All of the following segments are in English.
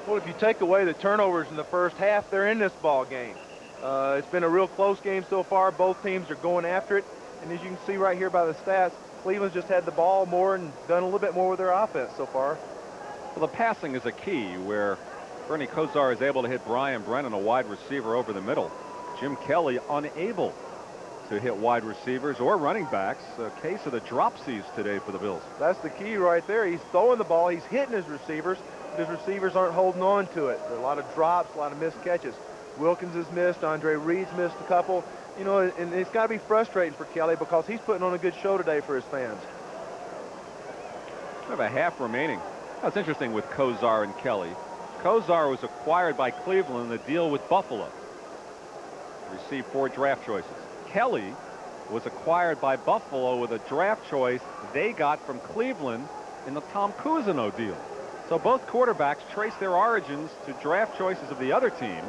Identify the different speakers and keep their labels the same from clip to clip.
Speaker 1: Well, if you take away the turnovers in the first half, they're in this ball game. It's been a real close game so far. Both teams are going after it. And as you can see right here by the stats, Cleveland's just had the ball more and done a little bit more with their offense so far.
Speaker 2: Well, the passing is a key where Bernie Kosar is able to hit Brian Brennan, a wide receiver, over the middle. Jim Kelly unable to hit wide receivers or running backs. A case of the dropsies today for the Bills.
Speaker 1: That's the key right there. He's throwing the ball. He's hitting his receivers. His receivers aren't holding on to it. There are a lot of drops, a lot of missed catches. Wilkins has missed. Andre Reed's missed a couple. You know, and it's got to be frustrating for Kelly because he's putting on a good show today for his fans.
Speaker 2: We have a half remaining. That's interesting with Kosar and Kelly. Kosar was acquired by Cleveland in a deal with Buffalo. Received 4 draft choices. Kelly was acquired by Buffalo with a draft choice they got from Cleveland in the Tom Cousineau deal. So both quarterbacks trace their origins to draft choices of the other team.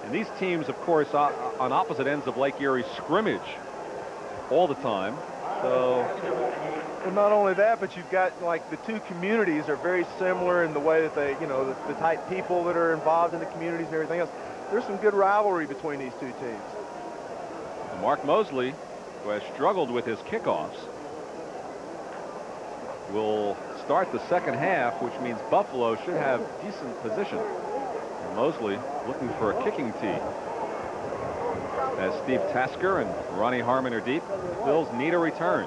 Speaker 2: And these teams, of course, on opposite ends of Lake Erie scrimmage all the time. So,
Speaker 1: well, not only that, but you've got, like, the two communities are very similar in the way that they, you know, the type of people that are involved in the communities and everything else. There's some good rivalry between these two teams.
Speaker 2: Mark Moseley, who has struggled with his kickoffs, will start the second half, which means Buffalo should have decent position. And Moseley looking for a kicking tee. As Steve Tasker and Ronnie Harmon are deep, Bills need a return.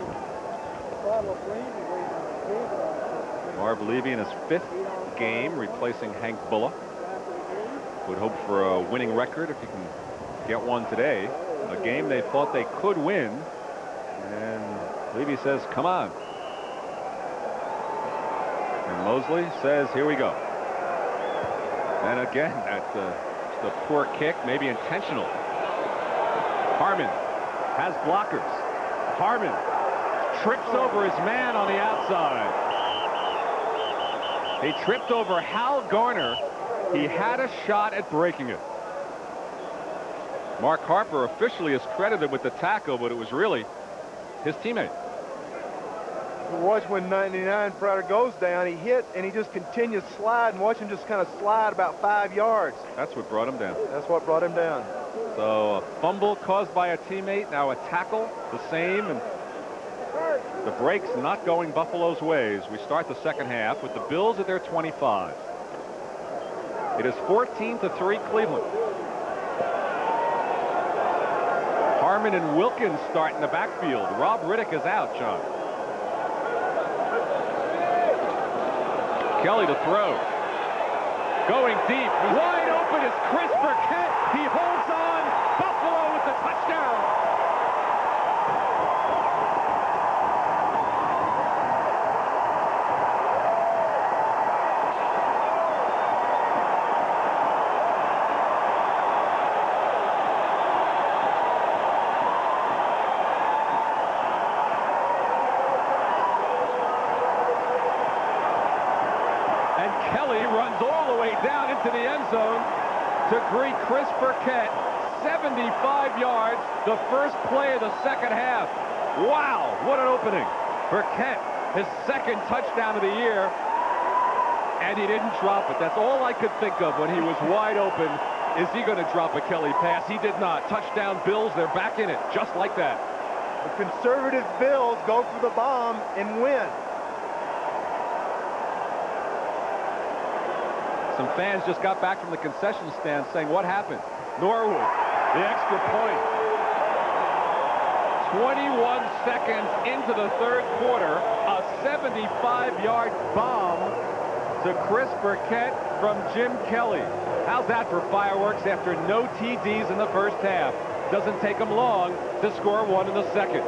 Speaker 2: Marv Levy in his 5th game, replacing Hank Bulla. Would hope for a winning record if he can get one today. A game they thought they could win, and Levy says, come on. And Moseley says, here we go. And again, that's just a poor kick, maybe intentional. Harmon has blockers. Harmon trips over his man on the outside. He tripped over Hal Garner. He had a shot at breaking it. Mark Harper officially is credited with the tackle, but it was really his teammate.
Speaker 1: Watch when 99 Prater goes down, he hit and he just continues to slide, and watch him just kind of slide about 5 yards.
Speaker 2: That's what brought him down.
Speaker 1: That's what brought him down.
Speaker 2: So a fumble caused by a teammate, now a tackle, the same, and the break's not going Buffalo's ways. We start the second half with the Bills at their 25. It is 14-3 Cleveland. Harmon and Wilkins start in the backfield. Rob Riddick is out, John. Kelly to throw. Going deep. Wide open is Chris Burkett. He holds on. Buffalo with the touchdown. To the end zone to greet Chris Burkett. 75 yards, the first play of the second half. Wow, what an opening. Burkett, his second touchdown of the year, and he didn't drop it. That's all I could think of when he was wide open. Is he going to drop a Kelly pass? He did not. Touchdown Bills, they're back in it, just like that.
Speaker 1: The conservative Bills go for the bomb and win.
Speaker 2: Some fans just got back from the concession stand saying, what happened? Norwood, the extra point. 21 seconds into the third quarter, a 75-yard bomb to Chris Burkett from Jim Kelly. How's that for fireworks after no TDs in the first half? Doesn't take them long to score one in the second.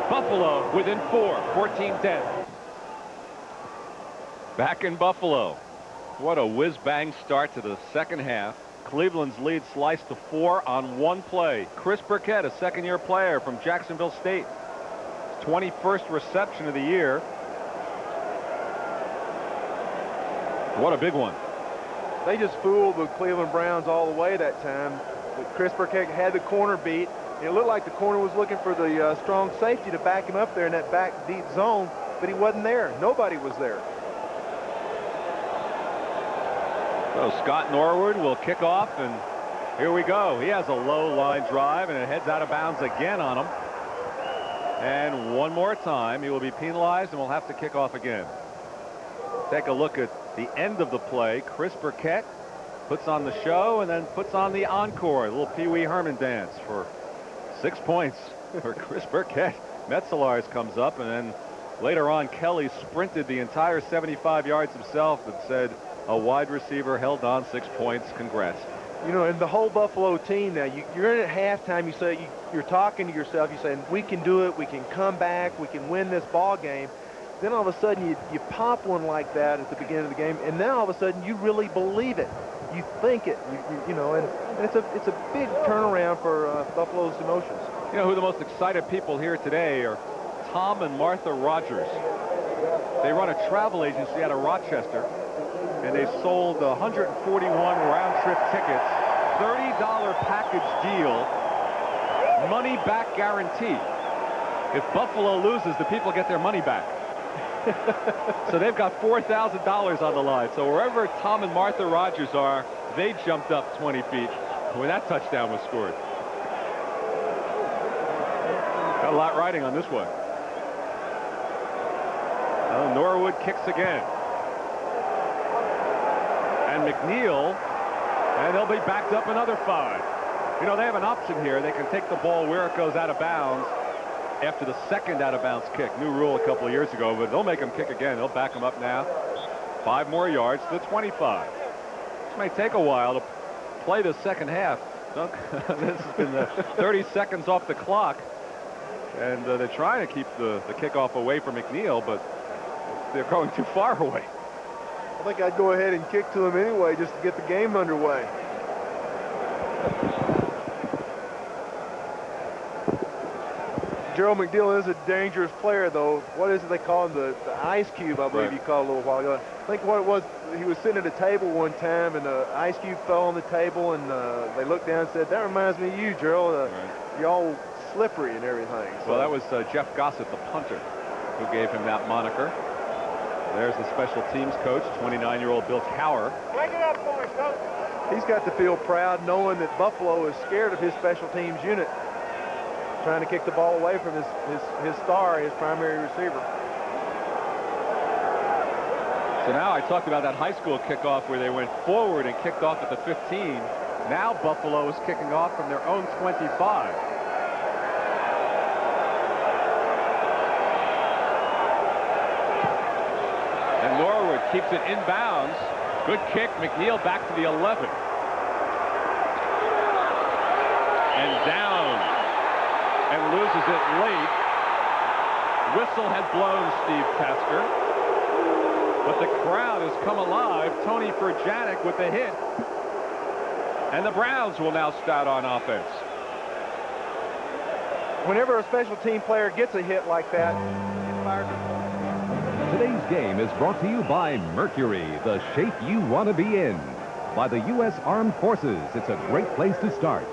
Speaker 2: Buffalo within 4, 14-10. Back in Buffalo. What a whiz-bang start to the second half. Cleveland's lead sliced to 4 on one play. Chris Burkett, a second-year player from Jacksonville State. 21st reception of the year. What a big one.
Speaker 1: They just fooled the Cleveland Browns all the way that time. But Chris Burkett had the corner beat. It looked like the corner was looking for the strong safety to back him up there in that back deep zone, but he wasn't there. Nobody was there.
Speaker 2: So Scott Norwood will kick off, and here we go. He has a low line drive, and it heads out of bounds again on him. And one more time, he will be penalized and will have to kick off again. Take a look at the end of the play. Chris Burkett puts on the show and then puts on the encore, a little Pee Wee Herman dance for 6 points for Chris Burkett. Metzelars comes up, and then later on, Kelly sprinted the entire 75 yards himself and said, a wide receiver held on 6 points. Congrats.
Speaker 1: You know, and the whole Buffalo team now, you're in at halftime, you're talking to yourself, you're saying, we can do it, we can come back, we can win this ball game. Then all of a sudden you pop one like that at the beginning of the game, and now all of a sudden you really believe it. You think it, you know, and it's a big turnaround for Buffalo's emotions.
Speaker 2: You know who the most excited people here today are? Tom and Martha Rogers. They run a travel agency out of Rochester, and they sold 141 round-trip tickets, $30 package deal, money back guarantee. If Buffalo loses, the people get their money back. So they've got $4,000 on the line. So wherever Tom and Martha Rogers are, they jumped up 20 feet when that touchdown was scored. Got a lot riding on this one. Norwood kicks again. And McNeil, and they'll be backed up another 5. You know, they have an option here. They can take the ball where it goes out of bounds after the second out-of-bounds kick. New rule a couple of years ago, but they'll make them kick again. They'll back them up now. 5 more yards to the 25. This may take a while to play the second half. This has been 30 seconds off the clock, and they're trying to keep the kickoff away from McNeil, but they're going too far away.
Speaker 1: I think I'd go ahead and kick to him anyway just to get the game underway. Gerald McNeil is a dangerous player, though. What is it they call him? The ice cube, I believe you called a little while ago. I think what it was, he was sitting at a table one time, and the ice cube fell on the table, and they looked down and said, that reminds me of you, Gerald. You're all slippery and everything. So.
Speaker 2: Well, that was Jeff Gossett, the punter, who gave him that moniker. There's the special teams coach, 29-year-old Bill Cowher.
Speaker 3: Break it up for us, coach.
Speaker 1: He's got to feel proud knowing that Buffalo is scared of his special teams unit, trying to kick the ball away from his star, his primary receiver.
Speaker 2: So now I talked about that high school kickoff where they went forward and kicked off at the 15. Now Buffalo is kicking off from their own 25. And Norwood keeps it inbounds. Good kick. McNeil back to the 11. And down. And loses it late. Whistle had blown, Steve Tasker. But the crowd has come alive. Tony Furjanic with the hit. And the Browns will now start on offense.
Speaker 1: Whenever a special team player gets a hit like that, it fires the ball.
Speaker 4: Today's game is brought to you by Mercury, the shape you want to be in. By the U.S. Armed Forces, it's a great place to start.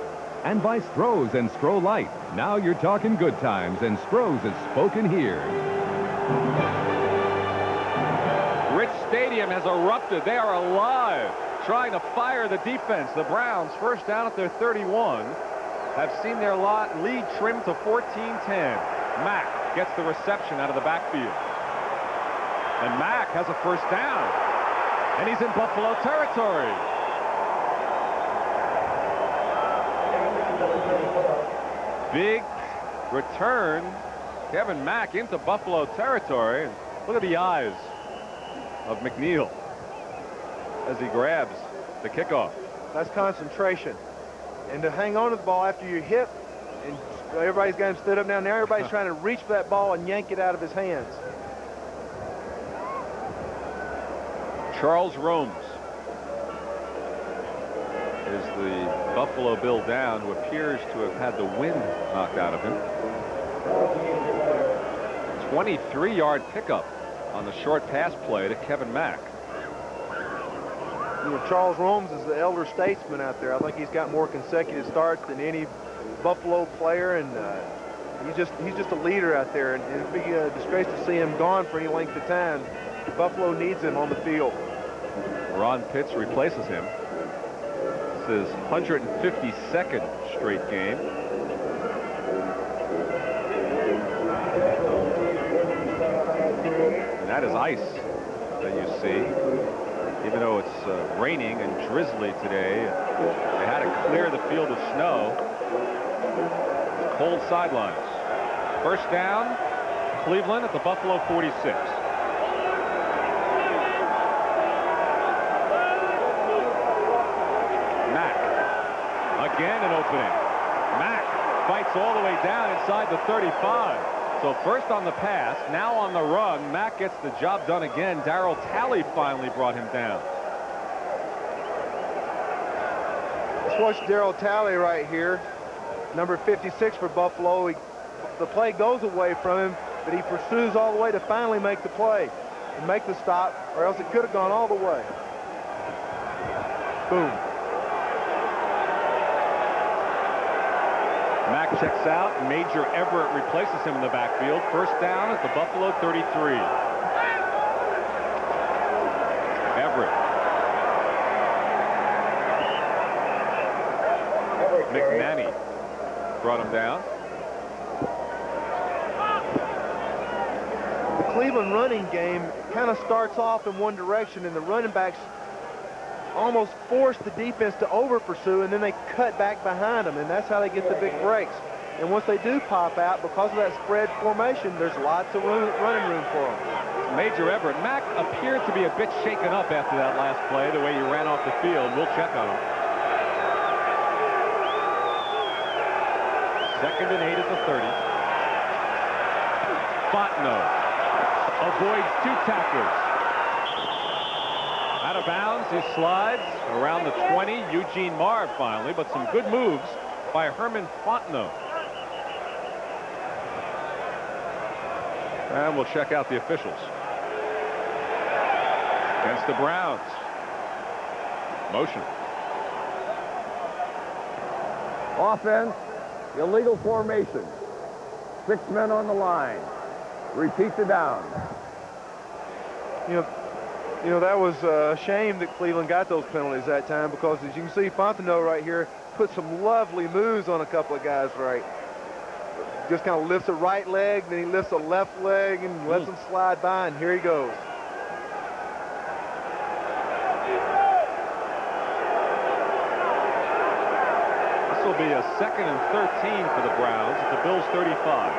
Speaker 4: And by Stroh's and Stroh Light. Now you're talking good times, and Stroh's is spoken here.
Speaker 2: Rich Stadium has erupted. They are alive, trying to fire the defense. The Browns, first down at their 31, have seen their lead trimmed to 14-10. Mack gets the reception out of the backfield. And Mack has a first down. And he's in Buffalo territory. Big return. Kevin Mack into Buffalo territory. And look at the eyes of McNeil as he grabs the kickoff.
Speaker 1: That's concentration. And to hang on to the ball after you hit, and everybody's got him stood up now. Now everybody's trying to reach for that ball and yank it out of his hands.
Speaker 2: Charles Romes is the Buffalo Bill down, who appears to have had the wind knocked out of him. 23-yard pickup on the short pass play to Kevin Mack.
Speaker 1: You know, Charles Romes is the elder statesman out there. I think he's got more consecutive starts than any Buffalo player, and he's just a leader out there. And it'd be a disgrace to see him gone for any length of time. Buffalo needs him on the field.
Speaker 2: Ron Pitts replaces him. This is 152nd straight game. And that is ice that you see. Even though it's raining and drizzly today, they had to clear the field of snow. Cold sidelines. First down, Cleveland at the Buffalo 46. Mack. Again an opening. Mack fights all the way down inside the 35. So first on the pass, now on the run. Mack gets the job done again. Darryl Talley finally brought him down.
Speaker 1: Let's watch Darryl Talley right here. Number 56 for Buffalo. The play goes away from him, but he pursues all the way to finally make the play and make the stop, or else it could have gone all the way. Boom.
Speaker 2: Mack checks out. Major Everett replaces him in the backfield. First down at the Buffalo 33. Everett. McManny brought him down.
Speaker 1: The Cleveland running game kind of starts off in one direction, and the running backs almost force the defense to over pursue, and then they cut back behind them, and that's how they get the big breaks. And once they do pop out, because of that spread formation, there's lots of running room for them.
Speaker 2: Major Everett. Mack appeared to be a bit shaken up after that last play, the way he ran off the field. We'll check on him. Second and 8 at the 30. Fontenot avoids two tacklers. Out of bounds, he slides around the 20. Eugene Marv finally, but some good moves by Herman Fontenot. And we'll check out the officials. Against the Browns. Motion.
Speaker 3: Offense, illegal formation. 6 men on the line. Repeat the down.
Speaker 1: You know, that was a shame that Cleveland got those penalties that time, because as you can see, Fontenot right here put some lovely moves on a couple of guys, right? Just kind of lifts a right leg, then he lifts a left leg and lets them slide by, and here he goes.
Speaker 2: This will be a 2nd and 13 for the Browns at the Bills 35.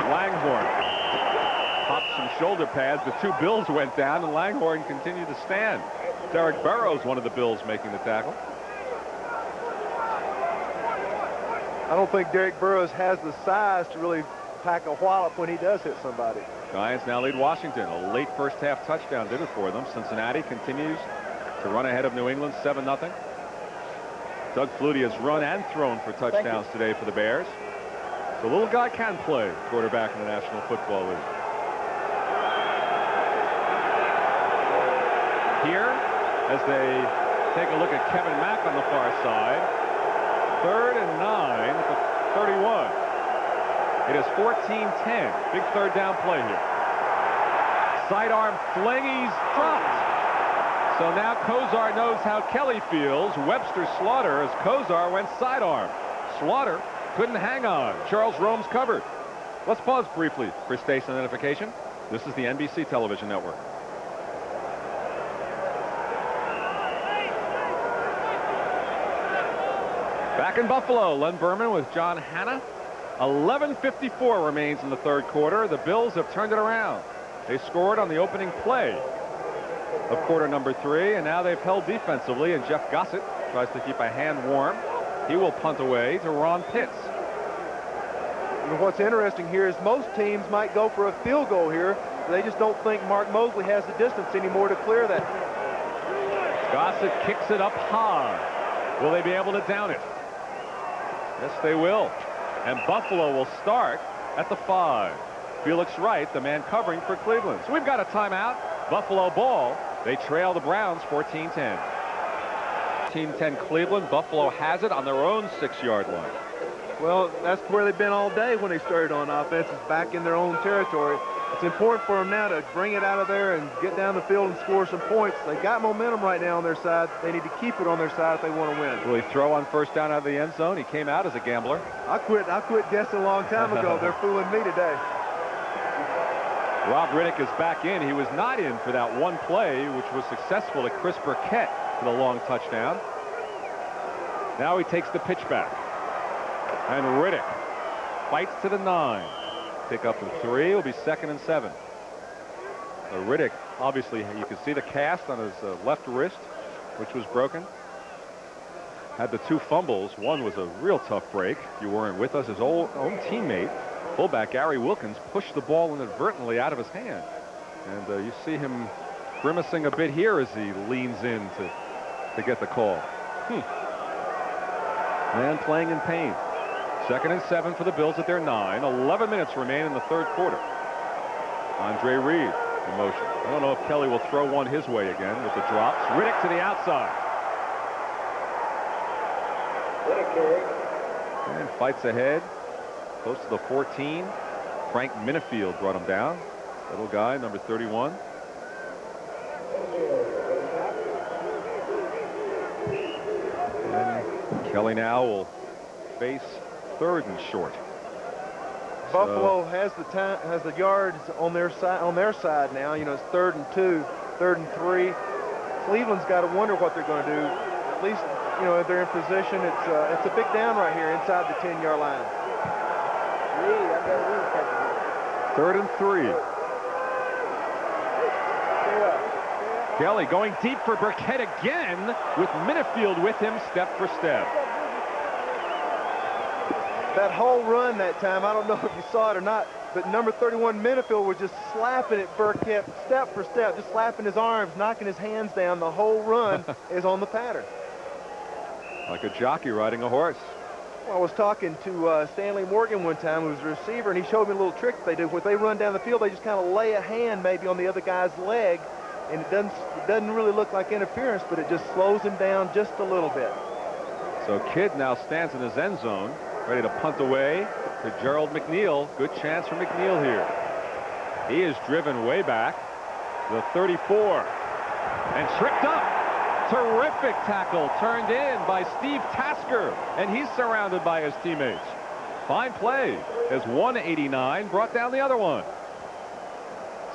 Speaker 2: Langhorne popped some shoulder pads. The two Bills went down, and Langhorne continued to stand. Derek Burrows, one of the Bills, making the tackle.
Speaker 1: I don't think Derek Burrows has the size to really pack a wallop when he does hit somebody.
Speaker 2: Giants now lead Washington. A late first half touchdown did it for them. Cincinnati continues to run ahead of New England 7-0. Doug Flutie has run and thrown for touchdowns today for the Bears. The little guy can play quarterback in the National Football League. Here, as they take a look at Kevin Mack on the far side, 3rd and 9 at the 31. It is 14-10. Big third down play here. Sidearm fling, he's dropped. So now Kosar knows how Kelly feels. Webster Slaughter as Kosar went sidearm. Slaughter couldn't hang on. Charles Rome's covered. Let's pause briefly for station identification. This is the NBC television network. Back in Buffalo, Len Berman with John Hanna. 11:54 remains in the third quarter. The Bills have turned it around. They scored on the opening play of quarter number 3, and now they've held defensively, and Jeff Gossett tries to keep a hand warm. He will punt away to Ron Pitts.
Speaker 1: And what's interesting here is most teams might go for a field goal here. They just don't think Mark Moseley has the distance anymore to clear that.
Speaker 2: Gossett kicks it up high. Will they be able to down it? Yes, they will. And Buffalo will start at the 5. Felix Wright, the man covering for Cleveland. So we've got a timeout. Buffalo ball. They trail the Browns 14-10. 14-10 Cleveland. Buffalo has it on their own 6-yard line.
Speaker 1: Well, that's where they've been all day when they started on offense, is back in their own territory. It's important for them now to bring it out of there and get down the field and score some points. They got momentum right now on their side. They need to keep it on their side if they want to win.
Speaker 2: Will he throw on first down out of the end zone? He came out as a gambler.
Speaker 1: I quit guessing a long time ago. They're fooling me today.
Speaker 2: Rob Riddick is back in. He was not in for that one play, which was successful to Chris Burkett for the long touchdown. Now he takes the pitch back. And Riddick fights to the 9. Pick up the 3. It'll be 2nd and 7. So Riddick, obviously, you can see the cast on his left wrist, which was broken. Had the 2 fumbles. One was a real tough break. If you weren't with us, his own teammate, fullback Gary Wilkins, pushed the ball inadvertently out of his hand. And you see him grimacing a bit here as he leans in to get the call. Man playing in pain. 2nd and 7 for the Bills at their 9. 11 minutes remain in the 3rd quarter. Andre Reed in motion. I don't know if Kelly will throw one his way again with the drops. Riddick to the outside. And fights ahead. Close to the 14. Frank Minifield brought him down. Little guy, number 31. And Kelly now will face 3rd and short.
Speaker 1: Buffalo has the yards on their side now. You know, it's 3rd and 2, 3rd and 3. Cleveland's got to wonder what they're going to do. At least, you know, if they're in position, it's a big down right here inside the 10-yard line.
Speaker 2: 3rd and 3. Kelly going deep for Burkett again with Minifield with him step for step.
Speaker 1: That whole run that time, I don't know if you saw it or not, but number 31 Minifield was just slapping at Burkett step for step, just slapping his arms, knocking his hands down. The whole run is on the pattern.
Speaker 2: Like a jockey riding a horse.
Speaker 1: Well, I was talking to Stanley Morgan one time, who was a receiver, and he showed me a little trick they do. When they run down the field, they just kind of lay a hand maybe on the other guy's leg, and it doesn't really look like interference, but it just slows him down just a little bit.
Speaker 2: So Kidd now stands in his end zone, ready to punt away to Gerald McNeil. Good chance for McNeil here. He is driven way back. The 34. And tripped up. Terrific tackle turned in by Steve Tasker. And he's surrounded by his teammates. Fine play as 189 brought down the other one.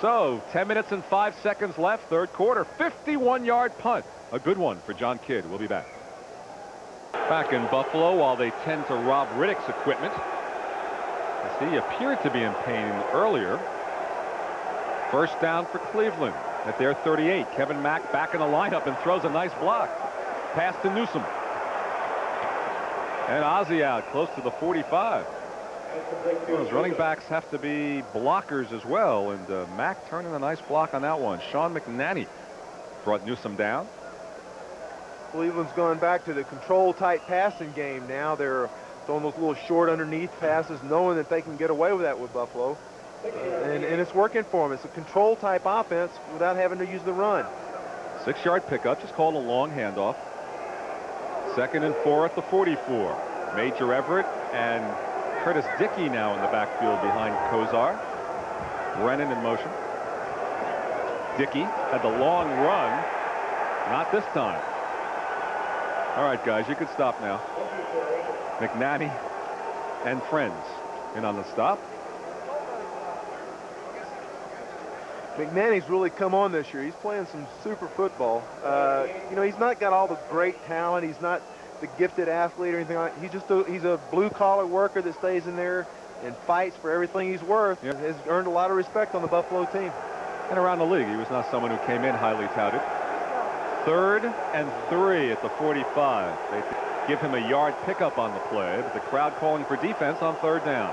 Speaker 2: So 10 minutes and 5 seconds left, 3rd quarter. 51-yard punt. A good one for John Kidd. We'll be back. Back in Buffalo while they tend to Rob Riddick's equipment. As he appeared to be in pain earlier. First down for Cleveland at their 38. Kevin Mack back in the lineup and throws a nice block. Pass to Newsome. And Ozzie out close to the 45. Those running backs have to be blockers as well. And Mack turning a nice block on that one. Sean McNanny brought Newsome down.
Speaker 1: Cleveland's going back to the control-type passing game now. They're throwing those little short underneath passes, knowing that they can get away with that with Buffalo. And it's working for them. It's a control-type offense without having to use the run.
Speaker 2: 6-yard pickup, just called a long handoff. 2nd and 4 at the 44. Major Everett and Curtis Dickey now in the backfield behind Kosar. Brennan in motion. Dickey had the long run. Not this time. All right, guys, you can stop now. McNanny and friends in on the stop.
Speaker 1: McNanny's really come on this year. He's playing some super football. You know, he's not got all the great talent. He's not the gifted athlete or anything like that. He's a blue-collar worker that stays in there and fights for everything he's worth.
Speaker 2: Yep.
Speaker 1: Has earned a lot of respect on the Buffalo team.
Speaker 2: And around the league, he was not someone who came in highly touted. 3rd and 3 at the 45. They give him a yard pickup on the play, but the crowd calling for defense on 3rd down.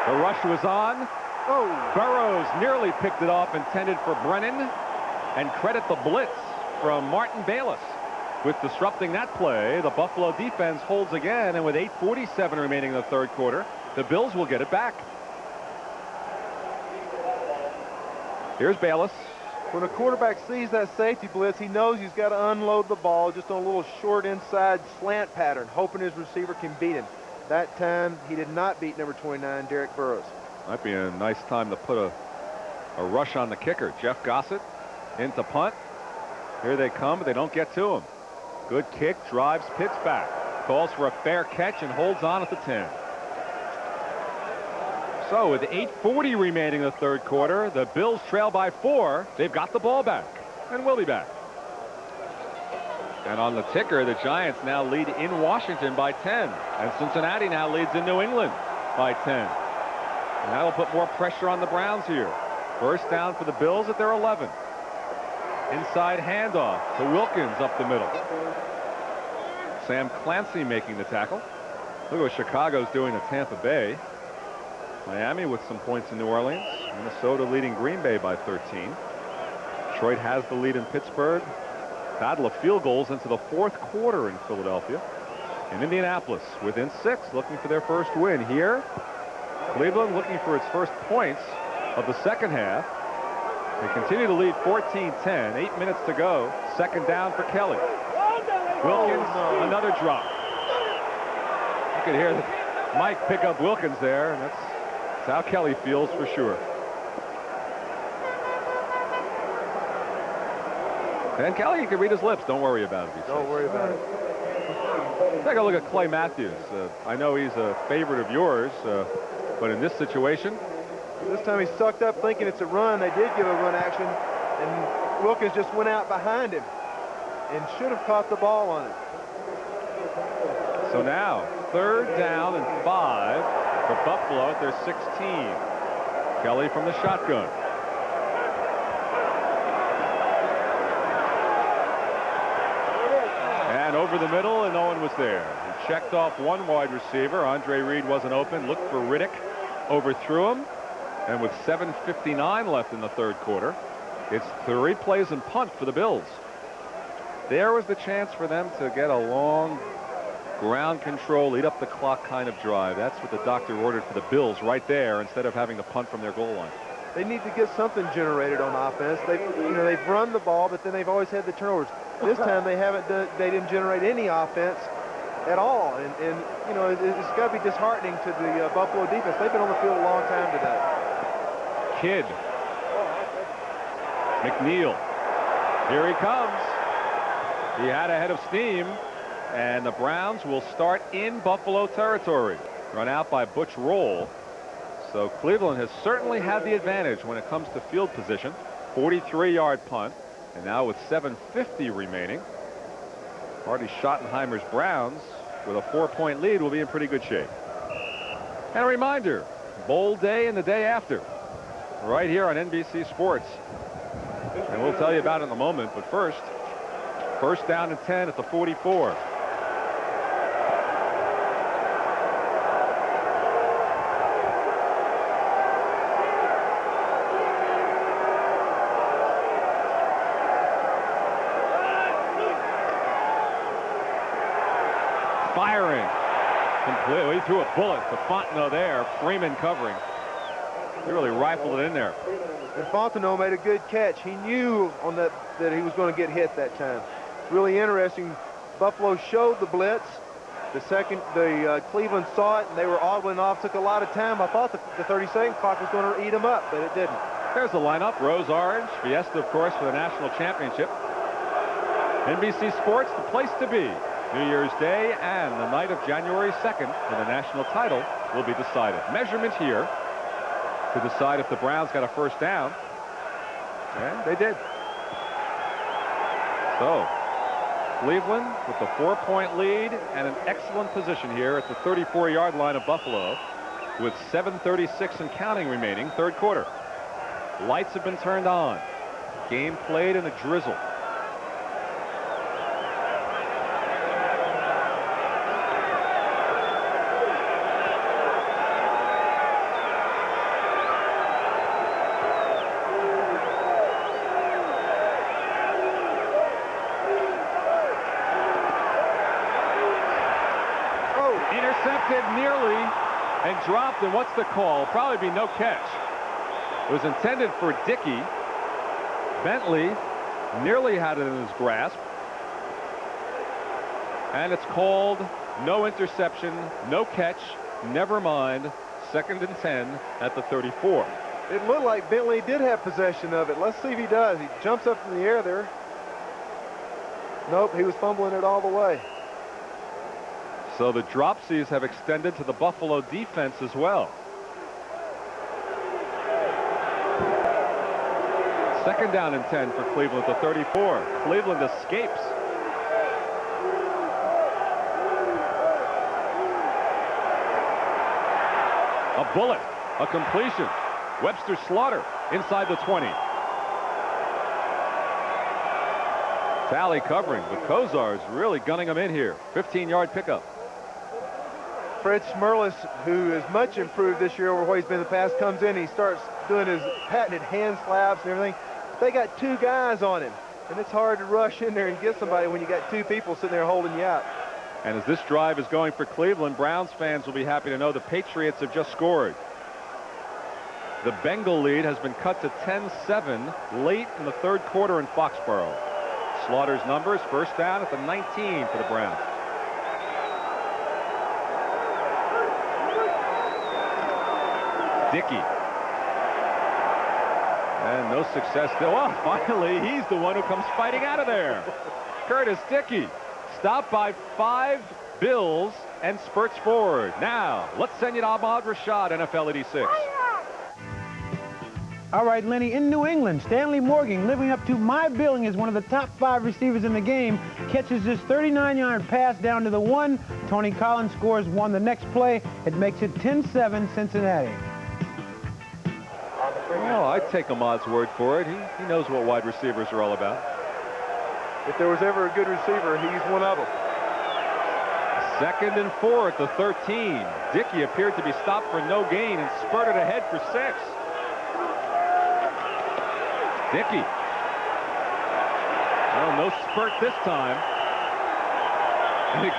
Speaker 2: The rush was on. Oh, Burrows nearly picked it off, intended for Brennan, and credit the blitz from Martin Bayless with disrupting that play. The Buffalo defense holds again, and with 8:47 remaining in the 3rd quarter, the Bills will get it back. Here's Bayless.
Speaker 1: When a quarterback sees that safety blitz, he knows he's got to unload the ball just on a little short inside slant pattern, hoping his receiver can beat him. That time, he did not beat number 29, Derek Burrows.
Speaker 2: Might be a nice time to put a rush on the kicker. Jeff Gossett into punt. Here they come, but they don't get to him. Good kick, drives Pitts back. Calls for a fair catch and holds on at the 10. So with 8:40 remaining in the third quarter, the Bills trail by 4. They've got the ball back and will be back. And on the ticker, the Giants now lead in Washington by 10. And Cincinnati now leads in New England by 10. And that'll put more pressure on the Browns here. First down for the Bills at their 11. Inside handoff to Wilkins up the middle. Sam Clancy making the tackle. Look at what Chicago's doing to Tampa Bay. Miami with some points in New Orleans. Minnesota leading Green Bay by 13. Detroit has the lead in Pittsburgh. Battle of field goals into the fourth quarter in Philadelphia. And Indianapolis within 6, looking for their first win here. Cleveland looking for its first points of the second half. They continue to lead 14-10. 8 minutes to go. Second down for Kelly. Wilkins, another drop. You can hear Mike pick up Wilkins there, and that's how Kelly feels for sure. And Kelly, you can read his lips. Don't worry about it.
Speaker 1: Don't worry about it.
Speaker 2: Take a look at Clay Matthews. I know he's a favorite of yours, but in this situation,
Speaker 1: this time he sucked up thinking it's a run. They did give a run action, and Wilkins just went out behind him and should have caught the ball on it.
Speaker 2: So now, third down and 5 for Buffalo at their 16. Kelly from the shotgun. And over the middle, and no one was there. He checked off one wide receiver. Andre Reed wasn't open. Looked for Riddick. Overthrew him. And with 7:59 left in the third quarter, it's 3 plays and punt for the Bills. There was the chance for them to get a long ground control, lead up the clock kind of drive. That's what the doctor ordered for the Bills right there, instead of having to punt from their goal line.
Speaker 1: They need to get something generated on offense. They've run the ball, but then they've always had the turnovers. This time they didn't generate any offense at all, and it's got to be disheartening to the Buffalo defense. They've been on the field a long time today.
Speaker 2: Kidd. McNeil. Here he comes. He had a head of steam, and the Browns will start in Buffalo territory. Run out by Butch Roll. So Cleveland has certainly had the advantage when it comes to field position. 43-yard punt. And now with 7:50 remaining, Marty Schottenheimer's Browns with a 4-point lead will be in pretty good shape. And a reminder, bowl day and the day after, right here on NBC Sports. And we'll tell you about it in a moment, but first down and 10 at the 44. Firing completely. He threw a bullet to Fontenot there. Freeman covering. He really rifled it in there.
Speaker 1: And Fontenot made a good catch. He knew on that he was going to get hit that time. Really interesting. Buffalo showed the blitz. The Cleveland saw it, and they were audibling off. Took a lot of time. I thought the 30-second clock was going to eat them up, but it didn't.
Speaker 2: There's the lineup. Rose Orange. Fiesta, of course, for the national championship. NBC Sports, the place to be. New Year's Day and the night of January 2nd, when the national title will be decided. Measurement here to decide if the Browns got a first down. And they did. So Cleveland with the 4-point lead and an excellent position here at the 34-yard line of Buffalo with 7:36 and counting remaining, third quarter. Lights have been turned on. Game played in a drizzle. Nearly and dropped, and what's the call? Probably be no catch. It was intended for Dickey. Bentley nearly had it in his grasp, and it's called no interception, no catch, never mind, 2nd and 10 at the 34.
Speaker 1: It looked like Bentley did have possession of it. Let's see if he does. He jumps up in the air there. Nope, he was fumbling it all the way.
Speaker 2: So the dropsies have extended to the Buffalo defense as well. 2nd down and 10 for Cleveland at the 34. Cleveland escapes. A bullet, a completion. Webster Slaughter inside the 20. Tally covering, but Kosar is really gunning him in here. 15-yard pickup.
Speaker 1: Fred Schmerlis, who is much improved this year over what he's been in the past, comes in, he starts doing his patented hand slabs and everything. They got 2 guys on him, and it's hard to rush in there and get somebody when you got 2 people sitting there holding you out.
Speaker 2: And as this drive is going for Cleveland, Browns fans will be happy to know the Patriots have just scored. The Bengal lead has been cut to 10-7 late in the 3rd quarter in Foxborough. Slaughter's numbers, 1st down at the 19 for the Browns. Dickey. And no success still. Oh, finally, he's the one who comes fighting out of there. Curtis Dickey stopped by 5 Bills and spurts forward. Now, let's send you to Ahmad Rashad, NFL 86.
Speaker 5: All right, Lenny, in New England, Stanley Morgan, living up to my billing as one of the top 5 receivers in the game, catches this 39-yard pass down to the 1. Tony Collins scores 1 the next play. It makes it 10-7 Cincinnati.
Speaker 2: Well, I'd take Ahmad's word for it. He knows what wide receivers are all about.
Speaker 1: If there was ever a good receiver, he's one of them.
Speaker 2: 2nd and 4 at the 13. Dickey appeared to be stopped for no gain and spurted ahead for 6. Dickey. Well, no spurt this time. You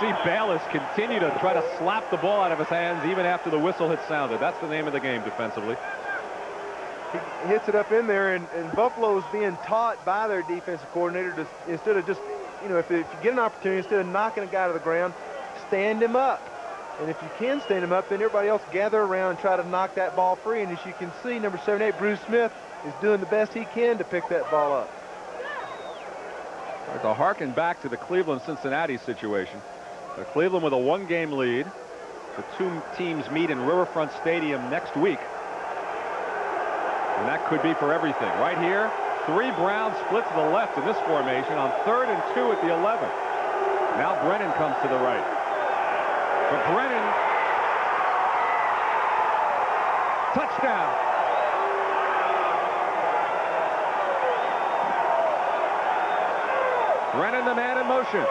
Speaker 2: see Bayless continue to try to slap the ball out of his hands even after the whistle had sounded. That's the name of the game defensively.
Speaker 1: He hits it up in there, and Buffalo's being taught by their defensive coordinator to, instead of just, if you get an opportunity, instead of knocking a guy to the ground, stand him up. And if you can stand him up, then everybody else gather around and try to knock that ball free. And as you can see, number 78, Bruce Smith, is doing the best he can to pick that ball up.
Speaker 2: To harken back to the Cleveland-Cincinnati situation, Cleveland with a 1-game lead. The 2 teams meet in Riverfront Stadium next week. And that could be for everything. Right here, 3 Browns split to the left in this formation on 3rd and 2 at the 11. Now Brennan comes to the right. For Brennan, touchdown. Brennan, the man in motion.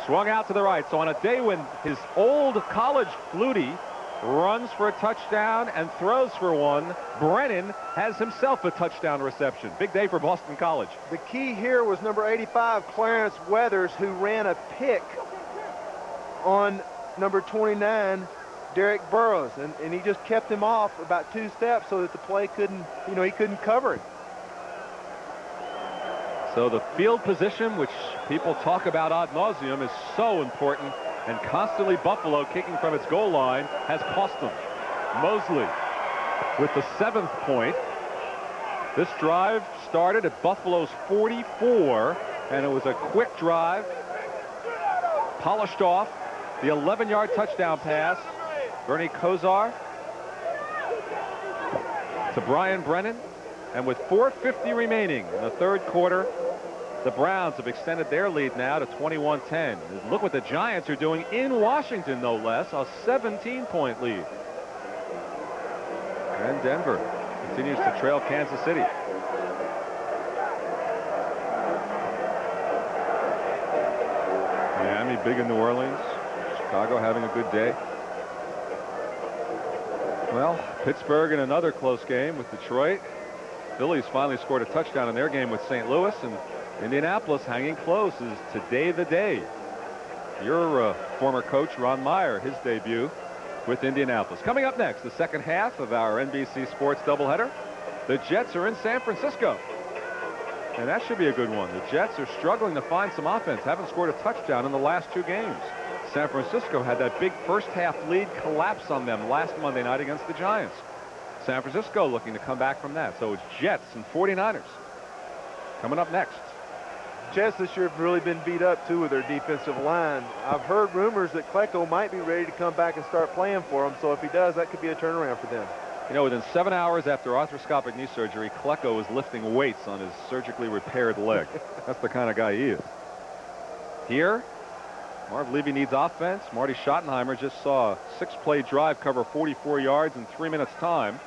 Speaker 2: Swung out to the right. So on a day when his old college Flutie runs for a touchdown and throws for 1, Brennan has himself a touchdown reception. Big day for Boston College.
Speaker 1: The key here was number 85, Clarence Weathers, who ran a pick on number 29, Derek Burrows. And he just kept him off about 2 steps so that the play couldn't, he couldn't cover it.
Speaker 2: So the field position, which people talk about ad nauseum, is so important, and constantly Buffalo kicking from its goal line has cost them. Moseley with the 7th point. This drive started at Buffalo's 44, and it was a quick drive, polished off. The 11-yard touchdown pass, Bernie Kosar to Brian Brennan. And with 4:50 remaining in the 3rd quarter, the Browns have extended their lead now to 21-10. Look what the Giants are doing in Washington, no less, a 17-point lead. And Denver continues to trail Kansas City. Miami big in New Orleans. Chicago having a good day. Well, Pittsburgh in another close game with Detroit. Phillies finally scored a touchdown in their game with St. Louis, and Indianapolis hanging close. Is today the day? Your former coach Ron Meyer, his debut with Indianapolis. Coming up next, the 2nd half of our NBC Sports doubleheader. The Jets are in San Francisco, and that should be a good one. The Jets are struggling to find some offense. Haven't scored a touchdown in the last 2 games. San Francisco had that big first half lead collapse on them last Monday night against the Giants. San Francisco looking to come back from that. So it's Jets and 49ers coming up next.
Speaker 1: Jets this year have really been beat up too with their defensive line. I've heard rumors that Klecko might be ready to come back and start playing for them. So if he does, that could be a turnaround for them.
Speaker 2: You know, within 7 hours after arthroscopic knee surgery, Klecko was lifting weights on his surgically repaired leg. That's the kind of guy he is. Here, Marv Levy needs offense. Marty Schottenheimer just saw a 6-play drive cover 44 yards in 3 minutes time.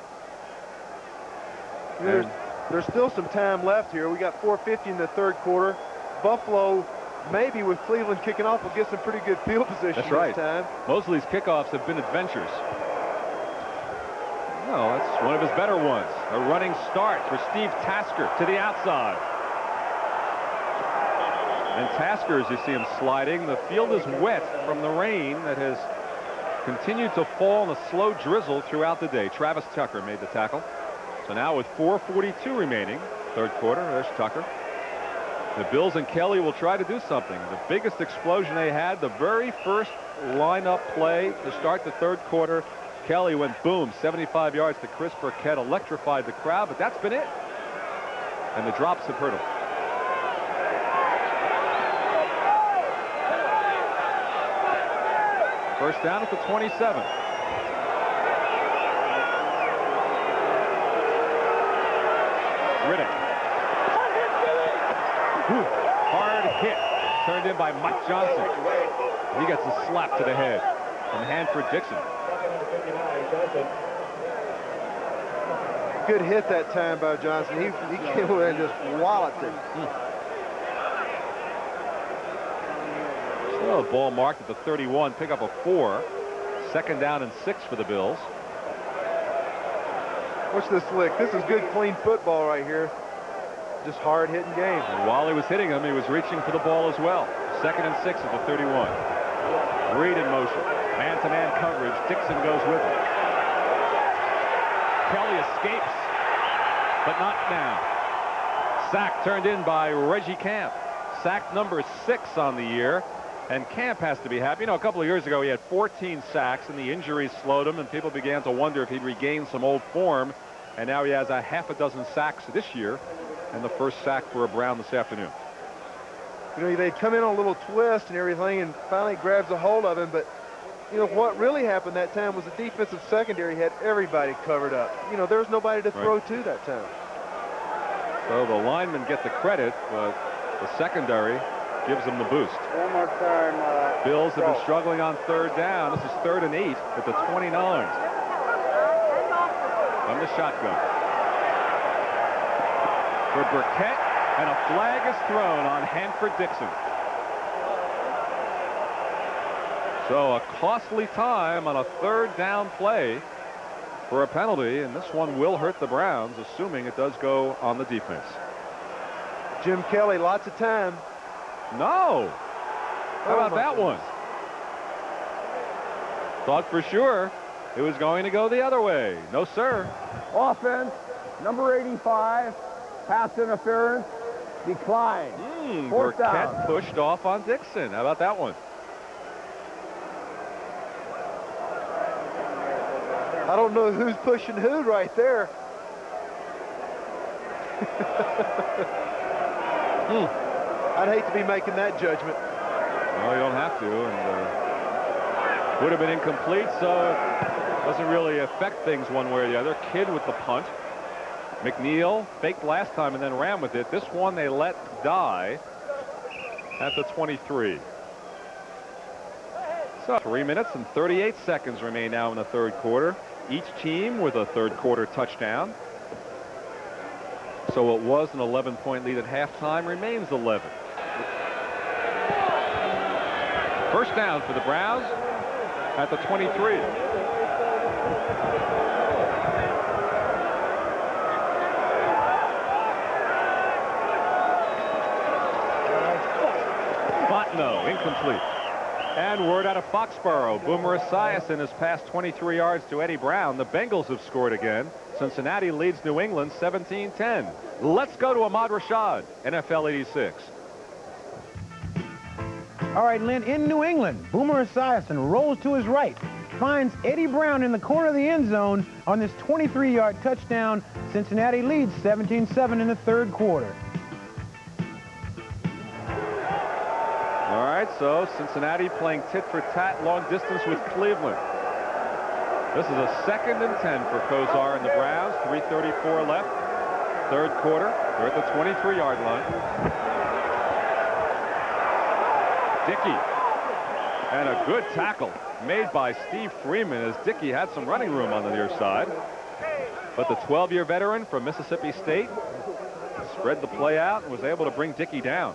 Speaker 1: There's still some time left here. We got 4:50 in the third quarter. Buffalo, maybe with Cleveland kicking off, will get some pretty good field position.
Speaker 2: That's right.
Speaker 1: This time.
Speaker 2: Moseley's kickoffs have been adventures. No, that's one of his better ones. A running start for Steve Tasker to the outside. And Tasker, as you see him sliding, the field is wet from the rain that has continued to fall in a slow drizzle throughout the day. Travis Tucker made the tackle. So now with 4:42 remaining, third quarter, there's Tucker. The Bills and Kelly will try to do something. The biggest explosion they had, the very first lineup play to start the third quarter. Kelly went boom, 75 yards to Chris Burkett, electrified the crowd, but that's been it. And the drops have hurt him. First down at the 27. Riddick. Hard hit. Turned in by Mike Johnson. He gets a slap to the head from Hanford Dixon.
Speaker 1: Good hit that time by Johnson. He came over and just walloped him.
Speaker 2: Still a ball marked at the 31. Pick up a 4. Second down and 6 for the Bills.
Speaker 1: Watch this lick. This is good, clean football right here. Just hard-hitting game.
Speaker 2: And while he was hitting him, he was reaching for the ball as well. Second and 6 at the 31. Reed in motion. Man-to-man coverage. Dixon goes with him. Kelly escapes, but not now. Sack turned in by Reggie Camp. Sack number 6 on the year. And Camp has to be happy. You know, a couple of years ago, he had 14 sacks, and the injuries slowed him, and people began to wonder if he'd regained some old form. And now he has a half a dozen sacks this year, and the first sack for a Brown this afternoon.
Speaker 1: You know, they'd come in on a little twist and everything, and finally grabs a hold of him. But, you know, what really happened that time was the defensive secondary had everybody covered up. You know, there was nobody to throw to that time.
Speaker 2: So the linemen get the credit, but the secondary gives them the boost.
Speaker 6: One more turn.
Speaker 2: Bills have been struggling on third down. This is 3rd and 8 at the 29. From the shotgun. For Burkett, and a flag is thrown on Hanford Dixon. So a costly time on a 3rd down play for a penalty, and this one will hurt the Browns, assuming it does go on the defense.
Speaker 1: Jim Kelly, lots of time.
Speaker 2: No. How about that one? Thought for sure it was going to go the other way. No, sir.
Speaker 3: Offense, number 85, pass interference, decline. Fourth
Speaker 2: Burkett
Speaker 3: down.
Speaker 2: pushed off on Dixon. How about that one?
Speaker 1: I don't know who's pushing who right there. I'd hate to be making that judgment.
Speaker 2: Well, you don't have to, and would have been incomplete, so it doesn't really affect things one way or the other. Kidd with the punt. McNeil faked last time and then ran with it. This one they let die at the 23. So 3 minutes and 38 seconds remain now in the third quarter. Each team with a third quarter touchdown. So it was an 11-point lead at halftime, remains 11. First down for the Browns at the 23. Fontenot, incomplete. And word out of Foxborough. Boomer Esiason has passed 23 yards to Eddie Brown. The Bengals have scored again. Cincinnati leads New England 17-10. Let's go to Ahmad Rashad, NFL 86.
Speaker 5: All right, Lynn, in New England, Boomer Esiason rolls to his right, finds Eddie Brown in the corner of the end zone on this 23-yard touchdown. Cincinnati leads 17-7 in the third quarter.
Speaker 2: All right, so Cincinnati playing tit for tat long distance with Cleveland. This is a 2nd and 10 for Kosar and the Browns. 3:34 left. Third quarter. They're at the 23-yard line. Dickey. And a good tackle made by Steve Freeman as Dickey had some running room on the near side. But the 12-year veteran from Mississippi State spread the play out and was able to bring Dickey down.